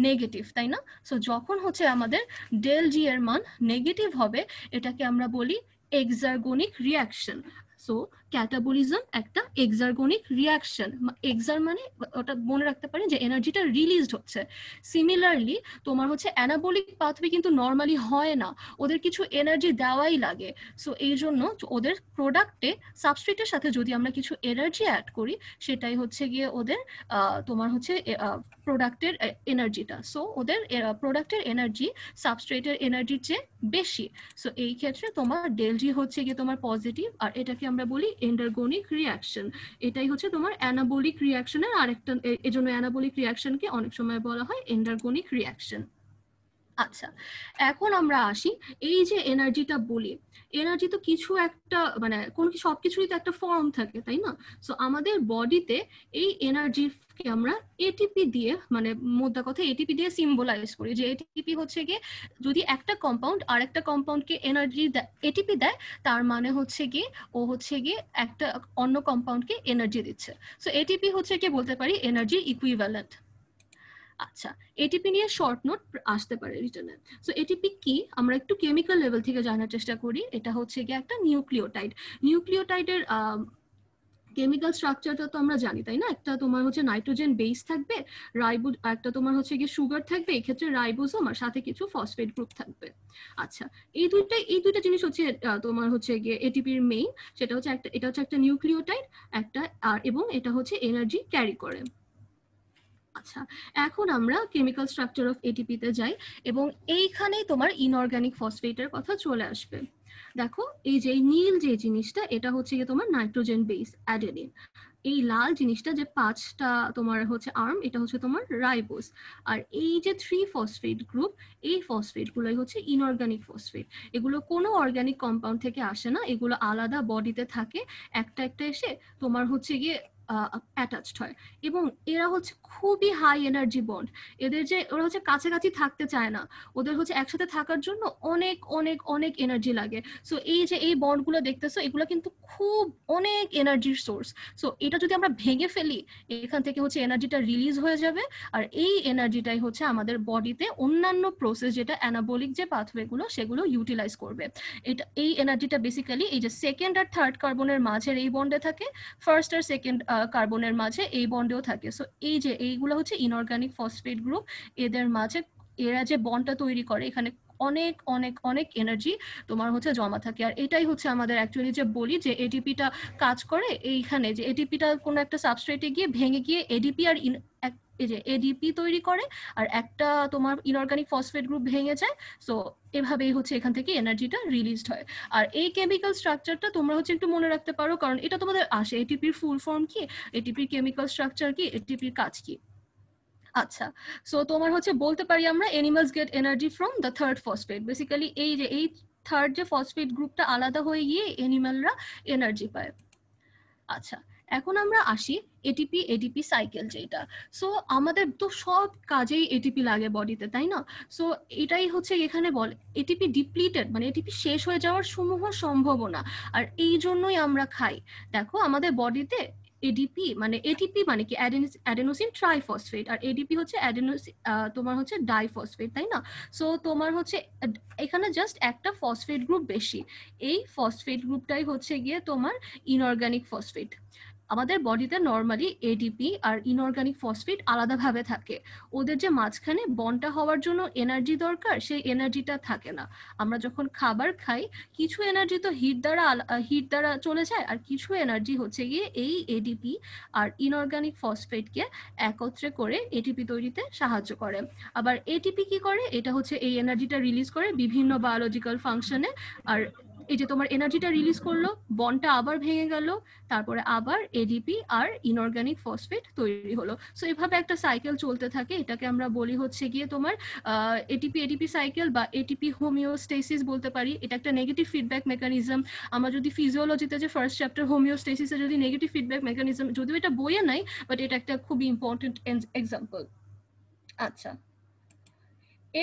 নেগেটিভ, তাই না? সো যখন হচ্ছে আমাদের ডেল জি এর মান নেগেটিভ হবে, এটাকে আমরা বলি এক্সার্গনিক রিয়াকশন। সো ক্যাটাবলিজম একটা এক্সার্গনিক রিয়াকশন। এক্সার মানে ওটা মনে রাখতে পারি যে এনার্জিটা রিলিজড হচ্ছে। সিমিলারলি তোমার হচ্ছে অ্যানাবলিক পাথওয়ে কিন্তু নর্মালি হয় না, ওদের কিছু এনার্জি দেওয়াই লাগে। সো এই জন্য ওদের প্রোডাক্টে সাবস্ট্রেটের সাথে যদি আমরা কিছু এনার্জি অ্যাড করি, সেটাই হচ্ছে গিয়ে ওদের তোমার হচ্ছে প্রোডাক্টের এনার্জিটা। সো ওদের প্রোডাক্টের এনার্জি সাবস্ট্রেটের এনার্জির চেয়ে বেশি। সো এই ক্ষেত্রে তোমার ডেল জি হচ্ছে গিয়ে তোমার পজিটিভ, আর এটাকে আমরা বলি এন্ডারগনিক রিয়াকশন। এটাই হচ্ছে তোমার অ্যানাবলিক রিয়াকশনের আরেকটা, এজন্য অ্যানাবলিক রিয়াকশনকে অনেক সময় বলা হয় এন্ডারগনিক রিয়াকশন। আচ্ছা, এখন আমরা আসি, এই যে এনার্জিটা বলি, এনার্জি তো কিছু একটা মানে সবকিছুরই তো একটা ফর্ম থাকে, তাই না? সো আমাদের বডিতে এই এনার্জিকে আমরা এটিপি দিয়ে, মানে মোদ্দা কথা এটিপি দিয়ে সিম্বলাইজ করি, যে এটিপি হচ্ছে গিয়ে যদি একটা কম্পাউন্ড আর একটা কম্পাউন্ডকে এনার্জি এটিপি দেয়, তার মানে হচ্ছে গিয়ে ও হচ্ছে গিয়ে একটা অন্য কম্পাউন্ডকে এনার্জি দিচ্ছে। সো এটিপি হচ্ছে গিয়ে বলতে পারি এনার্জি ইকুইভ্যালেন্ট। আচ্ছা, এটিপি নিয়ে শর্ট নোট আসতে পারে রিটেনে। সো এটিপি কি, আমরা একটু কেমিক্যাল লেভেল থেকে জানার চেষ্টা করি। এটা হচ্ছে গিয়ে একটা নিউক্লিওটাইড। নিউক্লিওটাইডের কেমিক্যাল স্ট্রাকচারটা তো আমরা জানি, তাই না? একটা তোমার হচ্ছে নাইট্রোজেন বেস থাকবে, একটা তোমার হচ্ছে গিয়ে সুগার থাকবে, এই ক্ষেত্রে রাইবোজোম, আর সাথে কিছু ফসফেট গ্রুপ থাকবে। আচ্ছা, এই দুইটা জিনিস হচ্ছে তোমার হচ্ছে গিয়ে এটিপির মেইন। সেটা হচ্ছে এটা হচ্ছে একটা নিউক্লিওটাইড একটা, আর এবং এটা হচ্ছে এনার্জি ক্যারি করে। আচ্ছা, এখন আমরা কেমিক্যাল স্ট্রাকচার অফ এটিপি তে যাই, এবং এইখানেই তোমার ইনঅর্গানিক ফসফেটের কথা চলে আসবে। দেখো এই যে নীল যে জিনিসটা এটা হচ্ছে গিয়ে তোমার নাইট্রোজেন বেস অ্যাডেনিন, এই লাল জিনিসটা যে 5টা তোমার হচ্ছে আর্ম এটা হচ্ছে তোমার রাইবোজ, আর এই যে 3 ফসফেট গ্রুপ এই ফসফেট গুলোই হচ্ছে ইনঅর্গানিক ফসফেট। এগুলো কোনো অর্গানিক কম্পাউন্ড থেকে আসে না, এগুলো আলাদা বডিতে থাকে, একটা একটা এসে তোমার হচ্ছে গিয়ে অ্যাটাচড হয়, এবং এরা হচ্ছে খুবই হাই এনার্জি বন্ড। এদের যে ওরা হচ্ছে কাছাকাছি থাকতে চায় না, ওদের হচ্ছে একসাথে থাকার জন্য অনেক অনেক অনেক এনার্জি লাগে। সো এই যে এই বন্ডগুলো দেখতেছো এগুলো কিন্তু খুব অনেক এনার্জির সোর্স। সো এটা যদি আমরা ভেঙে ফেলি এখান থেকে হচ্ছে এনার্জিটা রিলিজ হয়ে যাবে, আর এই এনার্জিটাই হচ্ছে আমাদের বডিতে অন্যান্য প্রসেস যেটা অ্যানাবলিক যে পাথওয়েগুলো সেগুলো ইউটিলাইজ করবে। এটা এই এনার্জিটা বেসিক্যালি এই যে সেকেন্ড আর থার্ড কার্বনের মাঝের এই বন্ডে থাকে, ফার্স্ট আর সেকেন্ড কার্বনের মাঝে এই বন্ডেও থাকে। সো এই যে এইগুলো হচ্ছে ইনঅর্গানিক ফসফেট গ্রুপ, এদের মাঝে এরা যে বন্ডটা তৈরি করে এখানে অনেক অনেক অনেক এনার্জি তোমার হচ্ছে জমা থাকে। আর এটাই হচ্ছে আমাদের অ্যাকচুয়ালি যে বলি যে এটিপিটা কাজ করে এইখানে, যে এটিপিটা কোনো একটা সাবস্ট্রেটে গিয়ে ভেঙে গিয়ে এডিপি আর এই যে এডিপি তৈরি করে, আর একটা তোমার ইনঅর্গানিক ফসফেট গ্রুপ ভেঙে যায়। সো এভাবেই হচ্ছে এখান থেকে এনার্জিটা রিলিজড হয়। আর এই কেমিক্যাল স্ট্রাকচারটা তোমরা হচ্ছে একটু মনে রাখতে পারো, কারণ এটা তোমাদের আসে, এটিপির ফুল ফর্ম কি, এটিপির কেমিক্যাল স্ট্রাকচার কি, এটিপির কাজ কি। আচ্ছা, সো তোমার হচ্ছে বলতে পারি আমরা animals get energy from the third phosphate. Basically এই যে এই থার্ড যে ফসফেট গ্রুপটা আলাদা হয়ে গিয়ে এনিমালরা এনার্জি পায়। আচ্ছা, এখন আমরা আসি এটিপি এডিপি সাইকেল যেটা। সো আমাদের তো সব কাজেই এটিপি লাগে বডিতে, তাই না? সো এটাই হচ্ছে এখানে বল এটিপি ডিপ্লিটেড মানে এটিপি শেষ হয়ে যাওয়ার সমূহ সম্ভাবনা, আর এই জন্যই আমরা খাই। দেখো আমাদের বডিতে এডিপি মানে এটিপি মানে কি অ্যাডেনোসিন ট্রাইফসফেট, আর এডিপি হচ্ছে অ্যাডেনোসিন তোমার হচ্ছে ডাইফসফেট, তাই না? সো তোমার হচ্ছে এখানে জাস্ট একটা ফসফেট গ্রুপ বেশি, এই ফসফেট গ্রুপটাই হচ্ছে গিয়ে তোমার ইনঅর্গানিক ফসফেট। আমাদের বডিতে নর্মালি এডিপি আর ইনঅর্গানিক ফসফেট আলাদাভাবে থাকে, ওদের যে মাঝখানে বন্ডটা হওয়ার জন্য এনার্জি দরকার সেই এনার্জিটা থাকে না। আমরা যখন খাবার খাই কিছু এনার্জি তো হিট দ্বারা চলে যায়, আর কিছু এনার্জি হচ্ছে গিয়ে এই এডিপি আর ইনঅর্গানিক ফসফেটকে একত্রে করে এটিপি তৈরিতে সাহায্য করে। আবার এটিপি কি করে, এটা হচ্ছে এই এনার্জিটা রিলিজ করে বিভিন্ন বায়োলজিক্যাল ফাংশনে। আর এই যে তোমার এনার্জিটা রিলিজ করলো, বন্ডটা আবার ভেঙে গেল, তারপরে আবার এডিপি আর ইনঅর্গানিক ফসফেট তৈরি হলো। সো এভাবে একটা সাইকেল চলতে থাকে, এটাকে আমরা বলি হচ্ছে গিয়ে তোমার এটিপি সাইকেল বা এটিপি হোমিওস্টেসিস বলতে পারি। এটা একটা নেগেটিভ ফিডব্যাক মেকানিজম। আমরা যদি ফিজিওলজিতে যে ফার্স্ট চ্যাপ্টার হোমিওস্টেসিসে যদি নেগেটিভ ফিডব্যাক মেকানিজম, যদিও এটা বইয়ে নাই বাট এটা একটা খুবই ইম্পর্টেন্ট এক্সাম্পল। আচ্ছা,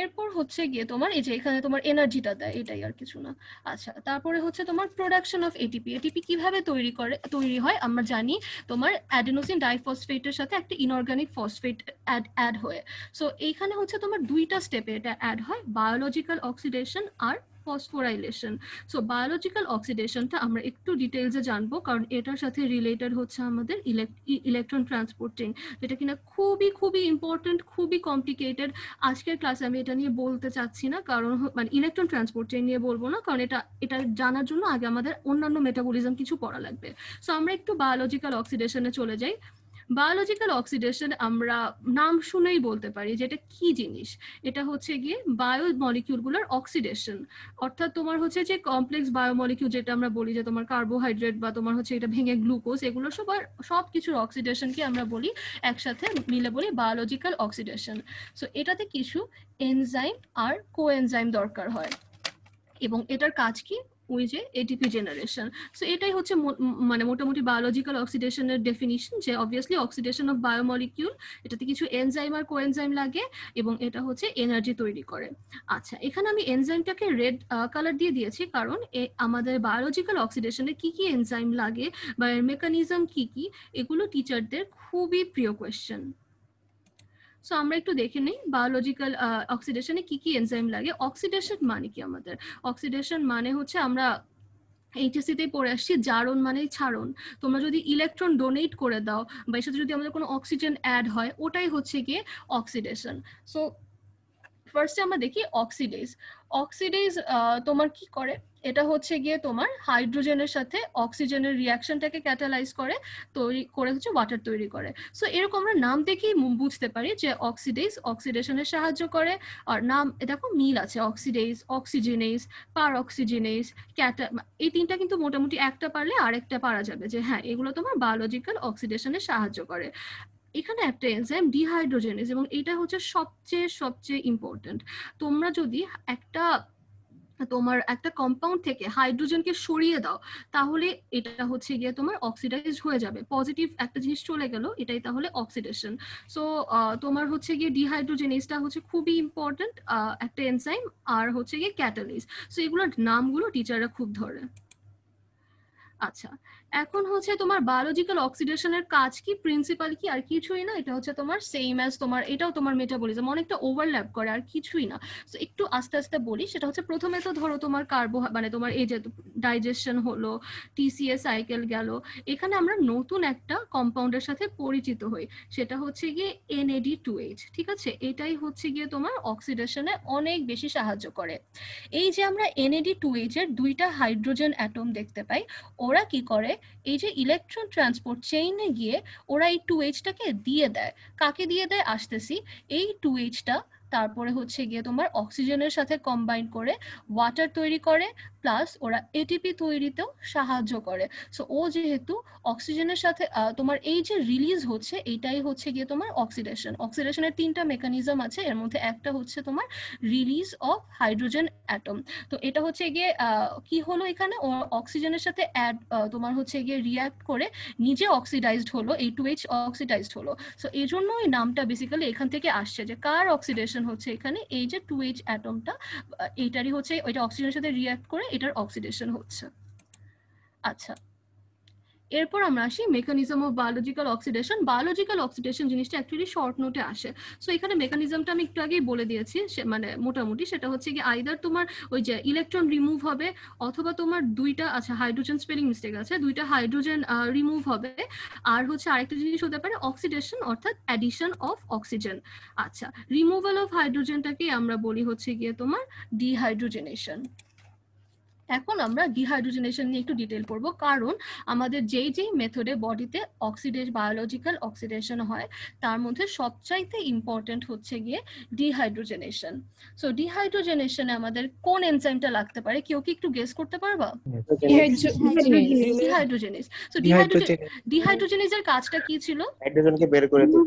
এরপর হচ্ছে গিয়ে তোমার এই যে এখানে তোমার এনার্জিটা দেয়, এটাই আর কিছু না। আচ্ছা, তারপরে হচ্ছে তোমার প্রোডাকশন অফ এটিপি। এটিপি কিভাবে তৈরি হয় আমরা জানি, তোমার অ্যাডেনোসিন ডাইফসফেটের সাথে একটা ইনঅর্গানিক ফসফেট অ্যাড হয়ে। সো এইখানে হচ্ছে তোমার দুইটা স্টেপে এটা অ্যাড হয়, বায়োলজিক্যাল অক্সিডেশন আর ফসফোরাইলেশন। সো বায়োলজিক্যাল অক্সিডেশনটা আমরা একটু ডিটেলসে জানবো, কারণ এটার সাথে রিলেটেড হচ্ছে আমাদের ইলেকট্রন ট্রান্সপোর্টিং, যেটা কিনা খুবই খুবই ইম্পর্টেন্ট, খুবই কমপ্লিকেটেড। আজকের ক্লাসে আমি এটা নিয়ে বলতে চাচ্ছি না, কারণ মানে ইলেকট্রন ট্রান্সপোর্ট চেইন নিয়ে বলবো না, কারণ এটা জানার জন্য আগে আমাদের অন্যান্য মেটাবলিজম কিছু পড়া লাগবে। সো আমরা একটু বায়োলজিক্যাল অক্সিডেশনে চলে যাই। বায়োলজিক্যাল অক্সিডেশন আমরা নাম শুনেই বলতে পারি যেটা কি জিনিস। এটা হচ্ছে গিয়ে বায়োমলিকিউলগুলোর অক্সিডেশন, অর্থাৎ তোমার হচ্ছে যে কমপ্লেক্স বায়োমলিকিউল যেটা আমরা বলি যে তোমার কার্বোহাইড্রেট বা তোমার হচ্ছে এটা ভেঙে গ্লুকোজ, এগুলো সব কিছুর অক্সিডেশনকে আমরা বলি একসাথে মিলে বলি বায়োলজিক্যাল অক্সিডেশন। সো এটাতে কিছু এনজাইম আর কোএনজাইম দরকার হয়, এবং এটার কাজ কি, ওই যে এটিপি জেনারেশন। সো এটাই হচ্ছে মানে মোটামুটি বায়োলজিক্যাল অক্সিডেশনের ডেফিনিশন, যে অবভিয়াসলি অক্সিডেশন অফ বায়োমলিকিউল, এটাতে কিছু এনজাইম আর কোএনজাইম লাগে এবং এটা হচ্ছে এনার্জি তৈরি করে। আচ্ছা, এখানে আমি এনজাইমটাকে রেড কালার দিয়ে দিয়েছি, কারণ আমাদের বায়োলজিক্যাল অক্সিডেশনে কি কি এনজাইম লাগে বা এর মেকানিজম কি কি, এগুলো টিচারদের খুবই প্রিয় কোয়েশ্চেন। সো আমরা একটু দেখে নিই বায়োলজিক্যাল অক্সিডেশনে কি কি এনজাইম লাগে। অক্সিডেশন মানে কি, আমাদের অক্সিডেশন মানে হচ্ছে আমরা এইচএসসি তে পড়ে আসছি জারণ মানে ছাড়ন। তোমরা যদি ইলেকট্রন ডোনেট করে দাও বা এর সাথে যদি আমাদের কোনো অক্সিজেন অ্যাড হয়, ওটাই হচ্ছে গিয়ে অক্সিডেশন। সো ফার্স্টে আমরা দেখি অক্সিডেজ। অক্সিডেজ তোমার কি করে, এটা হচ্ছে গিয়ে তোমার হাইড্রোজেনের সাথে অক্সিজেনের রিয়াকশনটাকে ক্যাটালাইজ করে তৈরি করে হচ্ছে ওয়াটার তৈরি করে। সো এরকম আমরা নাম দেখেই বুঝতে পারি যে অক্সিডেজ অক্সিডেশনে সাহায্য করে। আর নাম দেখো মিল আছে, অক্সিডেজ, অক্সিজেনেজ, পারঅক্সিজেনেজ, এই তিনটা কিন্তু মোটামুটি একটা পারলে আরেকটা পারা যাবে যে হ্যাঁ এগুলো তোমার বায়োলজিক্যাল অক্সিডেশনে সাহায্য করে। এখানে একটা এনজাইম ডিহাইড্রোজেনেজ, এবং এটা হচ্ছে সবচেয়ে ইম্পর্টেন্ট। তোমরা যদি তোমার একটা কম্পাউন্ড থেকে হাইড্রোজেনকে সরিয়ে দাও তাহলে এটা হচ্ছে গিয়ে তোমার অক্সিডাইজ হয়ে যাবে, পজিটিভ একটা জিনিস চলে গেল, এটাই তাহলে অক্সিডেশন। সো তোমার হচ্ছে গিয়ে ডিহাইড্রোজেনেজটা হচ্ছে খুবই ইম্পর্টেন্ট একটা এনজাইম, আর হচ্ছে গিয়ে ক্যাটালিজ। সো এগুলোর নামগুলো টিচাররা খুব ধরে। আচ্ছা, এখন হচ্ছে তোমার বায়োলজিক্যাল অক্সিডেশনের কাজ কি, প্রিন্সিপাল কি, আর কিছুই না, এটা হচ্ছে তোমার সেম অ্যাজ তোমার, এটাও তোমার মেটাবলিজম, অনেকটা ওভারল্যাপ করে আর কিছুই না। তো একটু আস্তে আস্তে বলি। সেটা হচ্ছে প্রথমে তো ধরো তোমার মানে তোমার এই যে ডাইজেশন হলো, টিসিএ সাইকেল গেল, এখানে আমরা নতুন একটা কম্পাউন্ডের সাথে পরিচিত হই, সেটা হচ্ছে গিয়ে NAD2H। ঠিক আছে, এটাই হচ্ছে গিয়ে তোমার অক্সিডেশনে অনেক বেশি সাহায্য করে। এই যে আমরা NAD2H এর দুইটা হাইড্রোজেন অ্যাটম দেখতে পাই, ওরা কি করে, এই যে ইলেকট্রন ট্রান্সপোর্ট চেইনে গিয়ে ওরা এই 2H-টাকে দিয়ে দেয়। কাকে দিয়ে দেয় আসতেছি। এই 2H-টা তারপরে হচ্ছে গিয়ে তোমার অক্সিজেনের সাথে কম্বাইন করে ওয়াটার তৈরি করে, প্লাস ওরা এটিপি তৈরিতেও সাহায্য করে। সো ও যেহেতু অক্সিজেনের সাথে তোমার এই যে রিলিজ হচ্ছে, এইটাই হচ্ছে গিয়ে তোমার অক্সিডেশন। অক্সিডেশনের তিনটা মেকানিজম আছে, এর মধ্যে একটা হচ্ছে তোমার রিলিজ অফ হাইড্রোজেন অ্যাটম। তো এটা হচ্ছে গিয়ে কি হলো, এখানে অক্সিজেনের সাথে তোমার হচ্ছে গিয়ে রিয়াক্ট করে নিজে অক্সিডাইজড হলো, এই 2H অক্সিডাইজড হলো। সো এই জন্য এই নামটা বেসিক্যালি এখান থেকে আসছে, যে কার অক্সিডেশন হচ্ছে এখানে, এই যে 2H অ্যাটমটা, এইটারই হচ্ছে, ওইটা অক্সিজেনের সাথে রিয়াক্ট করে এটার অক্সিডেশন হচ্ছে। আচ্ছা, এরপর আমরা আসি mechanism of biological oxidation. Biological oxidation জিনিসটা অ্যাকচুয়ালি শর্ট নোটে আসে। সো এখানে মেকানিজমটা আমি একটু আগেই বলে দিয়েছি, মানে মোটামুটি সেটা হচ্ছে কি আইদার তোমার ওই যে ইলেকট্রন রিমুভ হবে, অথবা তোমার দুইটা, আচ্ছা হাইড্রোজেন স্পেলিং মিস্টেক আছে, দুইটা হাইড্রোজেন রিমুভ হবে, আর হচ্ছে আরেকটা জিনিস হতে পারে অক্সিডেশন অর্থাৎ অ্যাডিশন অফ অক্সিজেন। আচ্ছা, রিমুভাল অফ হাইড্রোজেনটাকে আমরা বলি হচ্ছে গিয়ে তোমার ডিহাইড্রোজেনেশন। এখন আমরা ডিহাইড্রোজেনেশন নিয়ে একটু ডিটেল পড়বো, কারণ আমাদের যেই মেথডে বডিতে বায়োলজিক্যাল অক্সিডেশন হয় তার মধ্যে সবচাইতে ইম্পর্টেন্ট হচ্ছে গিয়ে ডিহাইড্রোজেনেশন। সো ডিহাইড্রোজেনেশনে আমাদের কোন এনজাইমটা লাগতে পারে, কেউ কি একটু গেস করতে পারবা? ডিহাইড্রোজেনেজ। সো ডিহাইড্রোজেনেজের কাজটা কি ছিল? হাইড্রোজেনকে বের করে দিতে।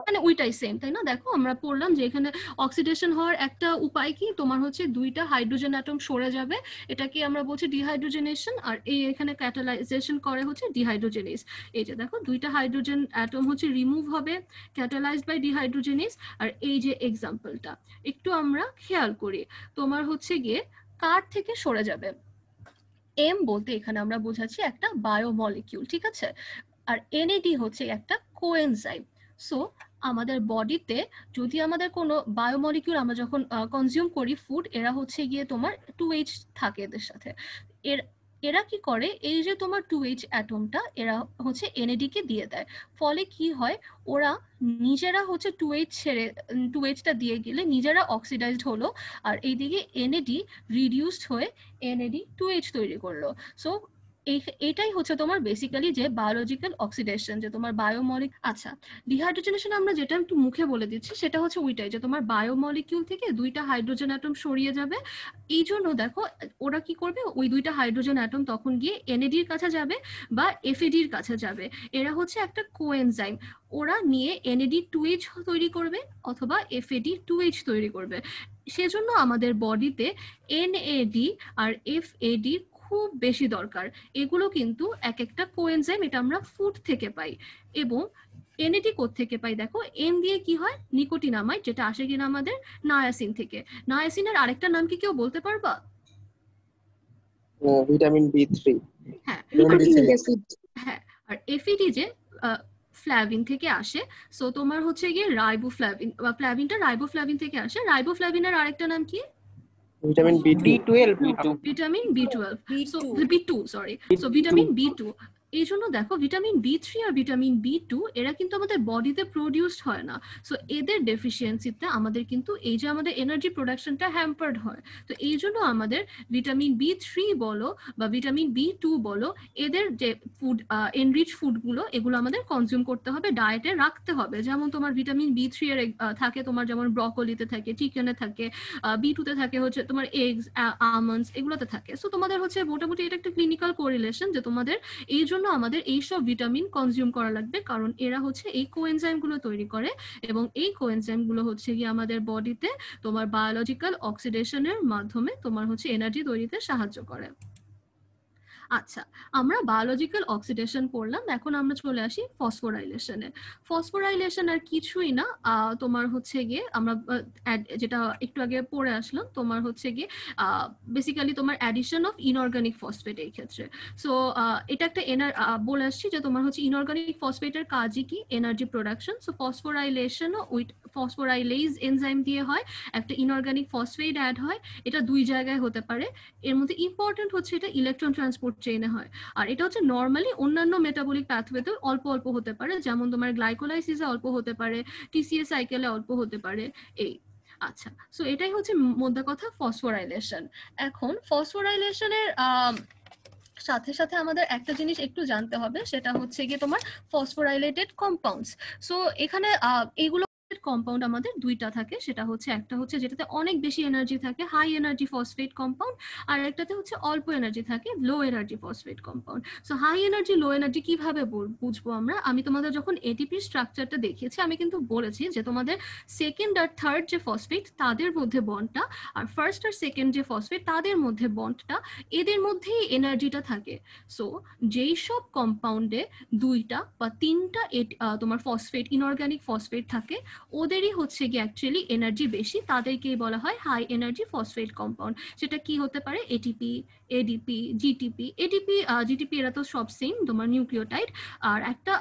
মানে ওইটাই সেম, তাই না? দেখো আমরা পড়লাম যে এখানে অক্সিডেশন হওয়ার একটা উপায় কি, তোমার হচ্ছে দুইটা হাইড্রোজেন অ্যাটম সরে যাবে, এটাকে আমরা বলছি ডিহাইড্রোজেনেশন, আর এই এখানে ক্যাটালাইজেশন করে হচ্ছে ডিহাইড্রোজেনেজ। এই যে দেখো দুইটা হাইড্রোজেন অ্যাটম হচ্ছে রিমুভ হবে, ক্যাটালাইজড বাই ডিহাইড্রোজেনেজ। আর এই যে এক্সাম্পলটা একটু আমরা খেয়াল করি, তোমার হচ্ছে গিয়ে কার থেকে সরে যাবে, এম বলতে এখানে আমরা বোঝাচ্ছি একটা বায়োমলিকিউল, ঠিক আছে? আর NAD হচ্ছে একটা কোএনজাইম। সো আমাদের বডিতে যদি আমাদের কোনো বায়োমলিকিউল আমরা যখন কনজিউম করি ফুড, এরা হচ্ছে গিয়ে তোমার 2H থাকে এদের সাথে। এরা কি করে, এই যে তোমার 2H অ্যাটমটা এরা হচ্ছে NAD কে দিয়ে দেয়, ফলে কি হয়, ওরা নিজেরা হচ্ছে 2H ছেড়ে 2H-টা দিয়ে গেলে নিজেরা অক্সিডাইজড হলো, আর এইদিকে NAD রিডিউসড হয়ে NAD2H তৈরি করলো। সো এটাই হচ্ছে তোমার বেসিক্যালি যে বায়োলজিক্যাল অক্সিডেশন, যে তোমার বায়োমলিক। আচ্ছা, ডিহাইড্রোজেনেশন আমরা যেটা একটু মুখে বলে দিচ্ছি সেটা হচ্ছে ওইটাই, যে তোমার বায়োমলিকিউল থেকে দুইটা হাইড্রোজেন অ্যাটম সরিয়ে যাবে। এই জন্য দেখো ওরা কি করবে, ওই দুইটা হাইড্রোজেন অ্যাটম তখন গিয়ে NAD-র কাছে যাবে বা FAD-র কাছে যাবে। এরা হচ্ছে একটা কোএনজাইম, ওরা নিয়ে NAD2H তৈরি করবে অথবা FAD2H তৈরি করবে। সেজন্য আমাদের বডিতে NAD আর FAD খুব বেশি দরকার। এগুলো কিন্তু এক একটা কোএনজাইম, এটা আমরা ফুড থেকে পাই। এবং NAD থেকে পাই, দেখো N দিয়ে কি হয়, নিকোটিনামাইড, যেটা আসে কিনা আমাদের নায়াসিন থেকে। নায়াসিনের আরেকটা নাম কি কেউ বলতে পারবা? Vitamin B3। হ্যাঁ, হ্যাঁ। আর FAD যে ফ্ল্যাভিন থেকে আসে। সো তোমার হচ্ছে গিয়ে রাইবোফ্ল্যাভিন, ফ্ল্যাভিনটা রাইবোফ্ল্যাভিন থেকে আসে। রাইবোফ্ল্যাভিনের আরেকটা নাম কি? Vitamin B12। Vitamin B12, so B2, sorry, so vitamin B2। এই জন্য দেখো ভিটামিন B3 আর ভিটামিন B2 এরা কিন্তু আমাদের বডিতে প্রডিউসড হয় না। সো এদের ডেফিসিয়েন্সিতে আমাদের কিন্তু এই যে আমাদের এনার্জি প্রোডাকশনটা হ্যাম্পার্ড হয়। তো এই জন্য আমাদের ভিটামিন B3 বলো বা ভিটামিন B2 বলো, এদের যে ফুড এনরিচ ফুডগুলো এগুলো আমাদের কনজিউম করতে হবে, ডায়েটে রাখতে হবে। যেমন তোমার ভিটামিন B3 এর থাকে তোমার যেমন ব্রকলিতে থাকে, চিকেনে থাকে, B2-তে থাকে হচ্ছে তোমার এগস, আমন্ডস, এগুলোতে থাকে। সো তোমাদের হচ্ছে মোটামুটি এটা একটা ক্লিনিক্যাল কোরিলেশন যে তোমাদের এই জন্য আমাদের এইসব ভিটামিন কনজিউম করা লাগবে, কারণ এরা হচ্ছে এই কোএনজাইমগুলো তৈরি করে এবং এই কোএনজাইমগুলো হচ্ছে গিয়ে আমাদের বডিতে তোমার বায়োলজিক্যাল অক্সিডেশনের মাধ্যমে তোমার হচ্ছে এনার্জি তৈরিতে সাহায্য করে। আচ্ছা, আমরা বায়োলজিক্যাল অক্সিডেশন পড়লাম, এখন আমরা চলে আসি ফসফোরাইলেশনে। ফসফোরাইলেশন আর কিছুই না, তোমার হচ্ছে গিয়ে আমরা যেটা একটু আগে পড়ে আসলাম, তোমার হচ্ছে গিয়ে বেসিক্যালি তোমার অ্যাডিশন অফ ইনঅর্গানিক ফসফেট এই ক্ষেত্রে। সো এটা একটা বলে আসছি যে তোমার হচ্ছে ইনঅর্গানিক ফসফেটের কাজই কি, এনার্জি প্রোডাকশন। সো ফসফোরাইলেশনও উইথ ফসফোরাইলেজ এনজাইম দিয়ে হয়, একটা ইনঅর্গানিক ফসফেট অ্যাড হয়। এটা দুই জায়গায় হতে পারে। এর মধ্যে ইম্পর্টেন্ট হচ্ছে এটা ইলেকট্রন ট্রান্সপোর্ট চেইনে হয়, আর এটা হচ্ছে নর্মালি অন্যান্য মেটাবলিক পাথওয়েতে অল্প অল্প হতে পারে, যেমন তোমার গ্লাইকোলাইসিসে অল্প হতে পারে, টিসিএ সাইকেলে অল্প হতে পারে, এই। আচ্ছা, সো এটাই হচ্ছে মোদ্দা কথা ফসফোরাইলেশন। এখন ফসফোরাইলেশনের সাথে সাথে আমাদের একটা জিনিস একটু জানতে হবে, সেটা হচ্ছে গিয়ে তোমার ফসফোরাইলেটেড কম্পাউন্ডস। সো এখানে এইগুলো কম্পাউন্ড আমাদের দুইটা থাকে, সেটা হচ্ছে একটা হচ্ছে যেটাতে অনেক বেশি এনার্জি থাকে, হাই এনার্জি ফসফেট কম্পাউন্ড, আর একটাতে হচ্ছে অল্প এনার্জি থাকে, low energy phosphate compound. So high energy low energy কিভাবে বুঝবো আমরা? আমি তোমাদের যখন এটিপি স্ট্রাকচারটা দেখিয়েছি, আমি কিন্তু বলেছি যে তোমাদের সেকেন্ড আর থার্ড যে ফসফেট তাদের মধ্যে বন্ডটা, আর ফার্স্ট আর সেকেন্ড যে ফসফেট তাদের মধ্যে বন্ডটা, এদের মধ্যেই এনার্জিটা থাকে। সো যেই সব কম্পাউন্ডে দুইটা বা তিনটা তোমার ফসফেট, ইনঅর্গানিক ফসফেট থাকে, ওদেরই হচ্ছে কি অ্যাকচুয়ালি এনার্জি বেশি, তাদেরকেই বলা হয় হাই এনার্জি ফসফেট কম্পাউন্ড। সেটা কি হতে পারে? ATP, ADP, GTP. ATP, GTP এরা তো সব সেম, তোমার নিউক্লিওটাইড। আর একটা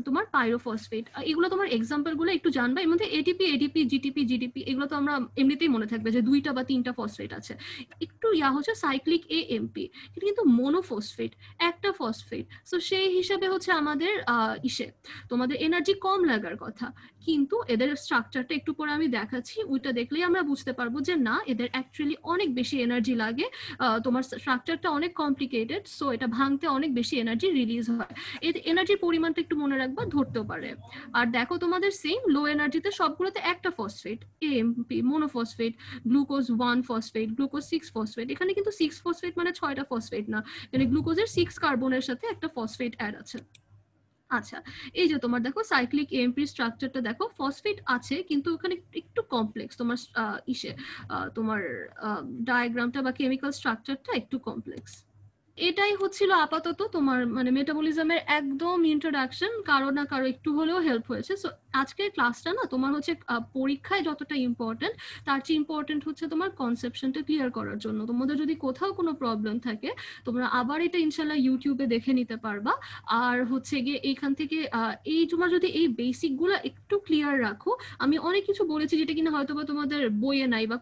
তোমার পাইরোফসফেট। এগুলো তোমার এক্সাম্পলগুলো একটু জানবা। এর মধ্যে এটিপি, এডিপি, জিটিপি, জিডিপি এগুলো তো আমরা এমনিতেই মনে থাকবে যে দুইটা বা তিনটা ফসফেট আছে। একটু হচ্ছে সাইক্লিক এএমপি, এটা কিন্তু মোনোফসফেট, একটা ফসফেট। সো সেই হিসাবে হচ্ছে আমাদের তোমাদের এনার্জি কম লাগার কথা, কিন্তু এদের স্ট্রাকচারটা একটু পরে আমি দেখাচ্ছি, ওইটা দেখলেই আমরা বুঝতে পারবো যে না, এদের অ্যাকচুয়ালি অনেক বেশি এনার্জি লাগে, তোমার স্ট্রাকচারটা অনেক কমপ্লিকেটেড, সো এটা ভাঙতে অনেক বেশি এনার্জি রিলিজ হয়। এর এনার্জির পরিমাণটা একটু মনে রাখবা, ধরতেও পারে। আর দেখো তোমাদের সেম লো এনার্জিতে সবগুলোতে একটা phosphate, AMP, monophosphate, glucose 1 phosphate, glucose 6 phosphate. এখানে কিন্তু 6 ফসফেট মানে 6টা ফসফেট না, মানে গ্লুকোজের 6 কার্বনের সাথে একটা ফসফেট অ্যাড আছে। আচ্ছা, এই যে তোমার দেখো সাইক্লিক এএমপি স্ট্রাকচারটা দেখো, ফসফেট আছে কিন্তু ওখানে একটু কমপ্লেক্স, তোমার তোমার ডায়াগ্রামটা বা কেমিক্যাল স্ট্রাকচারটা একটু কমপ্লেক্স। এটাই হচ্ছিল আপাতত তোমার মানে মেটাবলিজমের একদম ইন্ট্রোডাকশন, কারো না কারো একটু হলেও হেল্প হয়েছে। সো আজকের ক্লাসটা না তোমার হচ্ছে পরীক্ষায় যতটা ইম্পর্টেন্ট, তার চেয়ে ইম্পর্টেন্ট হচ্ছে তোমার কনসেপশনটা ক্লিয়ার করার জন্য। তোমাদের যদি কোথাও কোনো প্রবলেম থাকে, তোমরা আবার এটা ইনশাল্লাহ ইউটিউবে দেখে নিতে পারবা। আর হচ্ছে গিয়ে এইখান থেকে এই তোমার যদি এই বেসিকগুলো একটু ক্লিয়ার রাখো, আমি অনেক কিছু বলেছি যেটা কিনা হয়তো বা তোমাদের বইয়ে নাই বা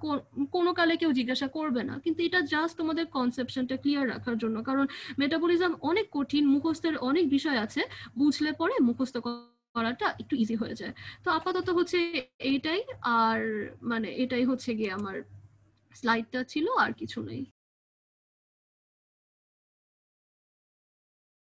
কোনো কালে কেউ জিজ্ঞাসা করবে না, কিন্তু এটা জাস্ট তোমাদের কনসেপশনটা ক্লিয়ার রাখার জন্য, কারণ মেটাবলিজম অনেক কঠিন, মুখস্থের অনেক বিষয় আছে, বুঝলে পরে মুখস্থ করাটা একটু ইজি হয়ে যায়। তো আপাতত হচ্ছে এইটাই, আর মানে এটাই হচ্ছে গিয়ে আমার স্লাইডটা ছিল, আর কিছু নেই।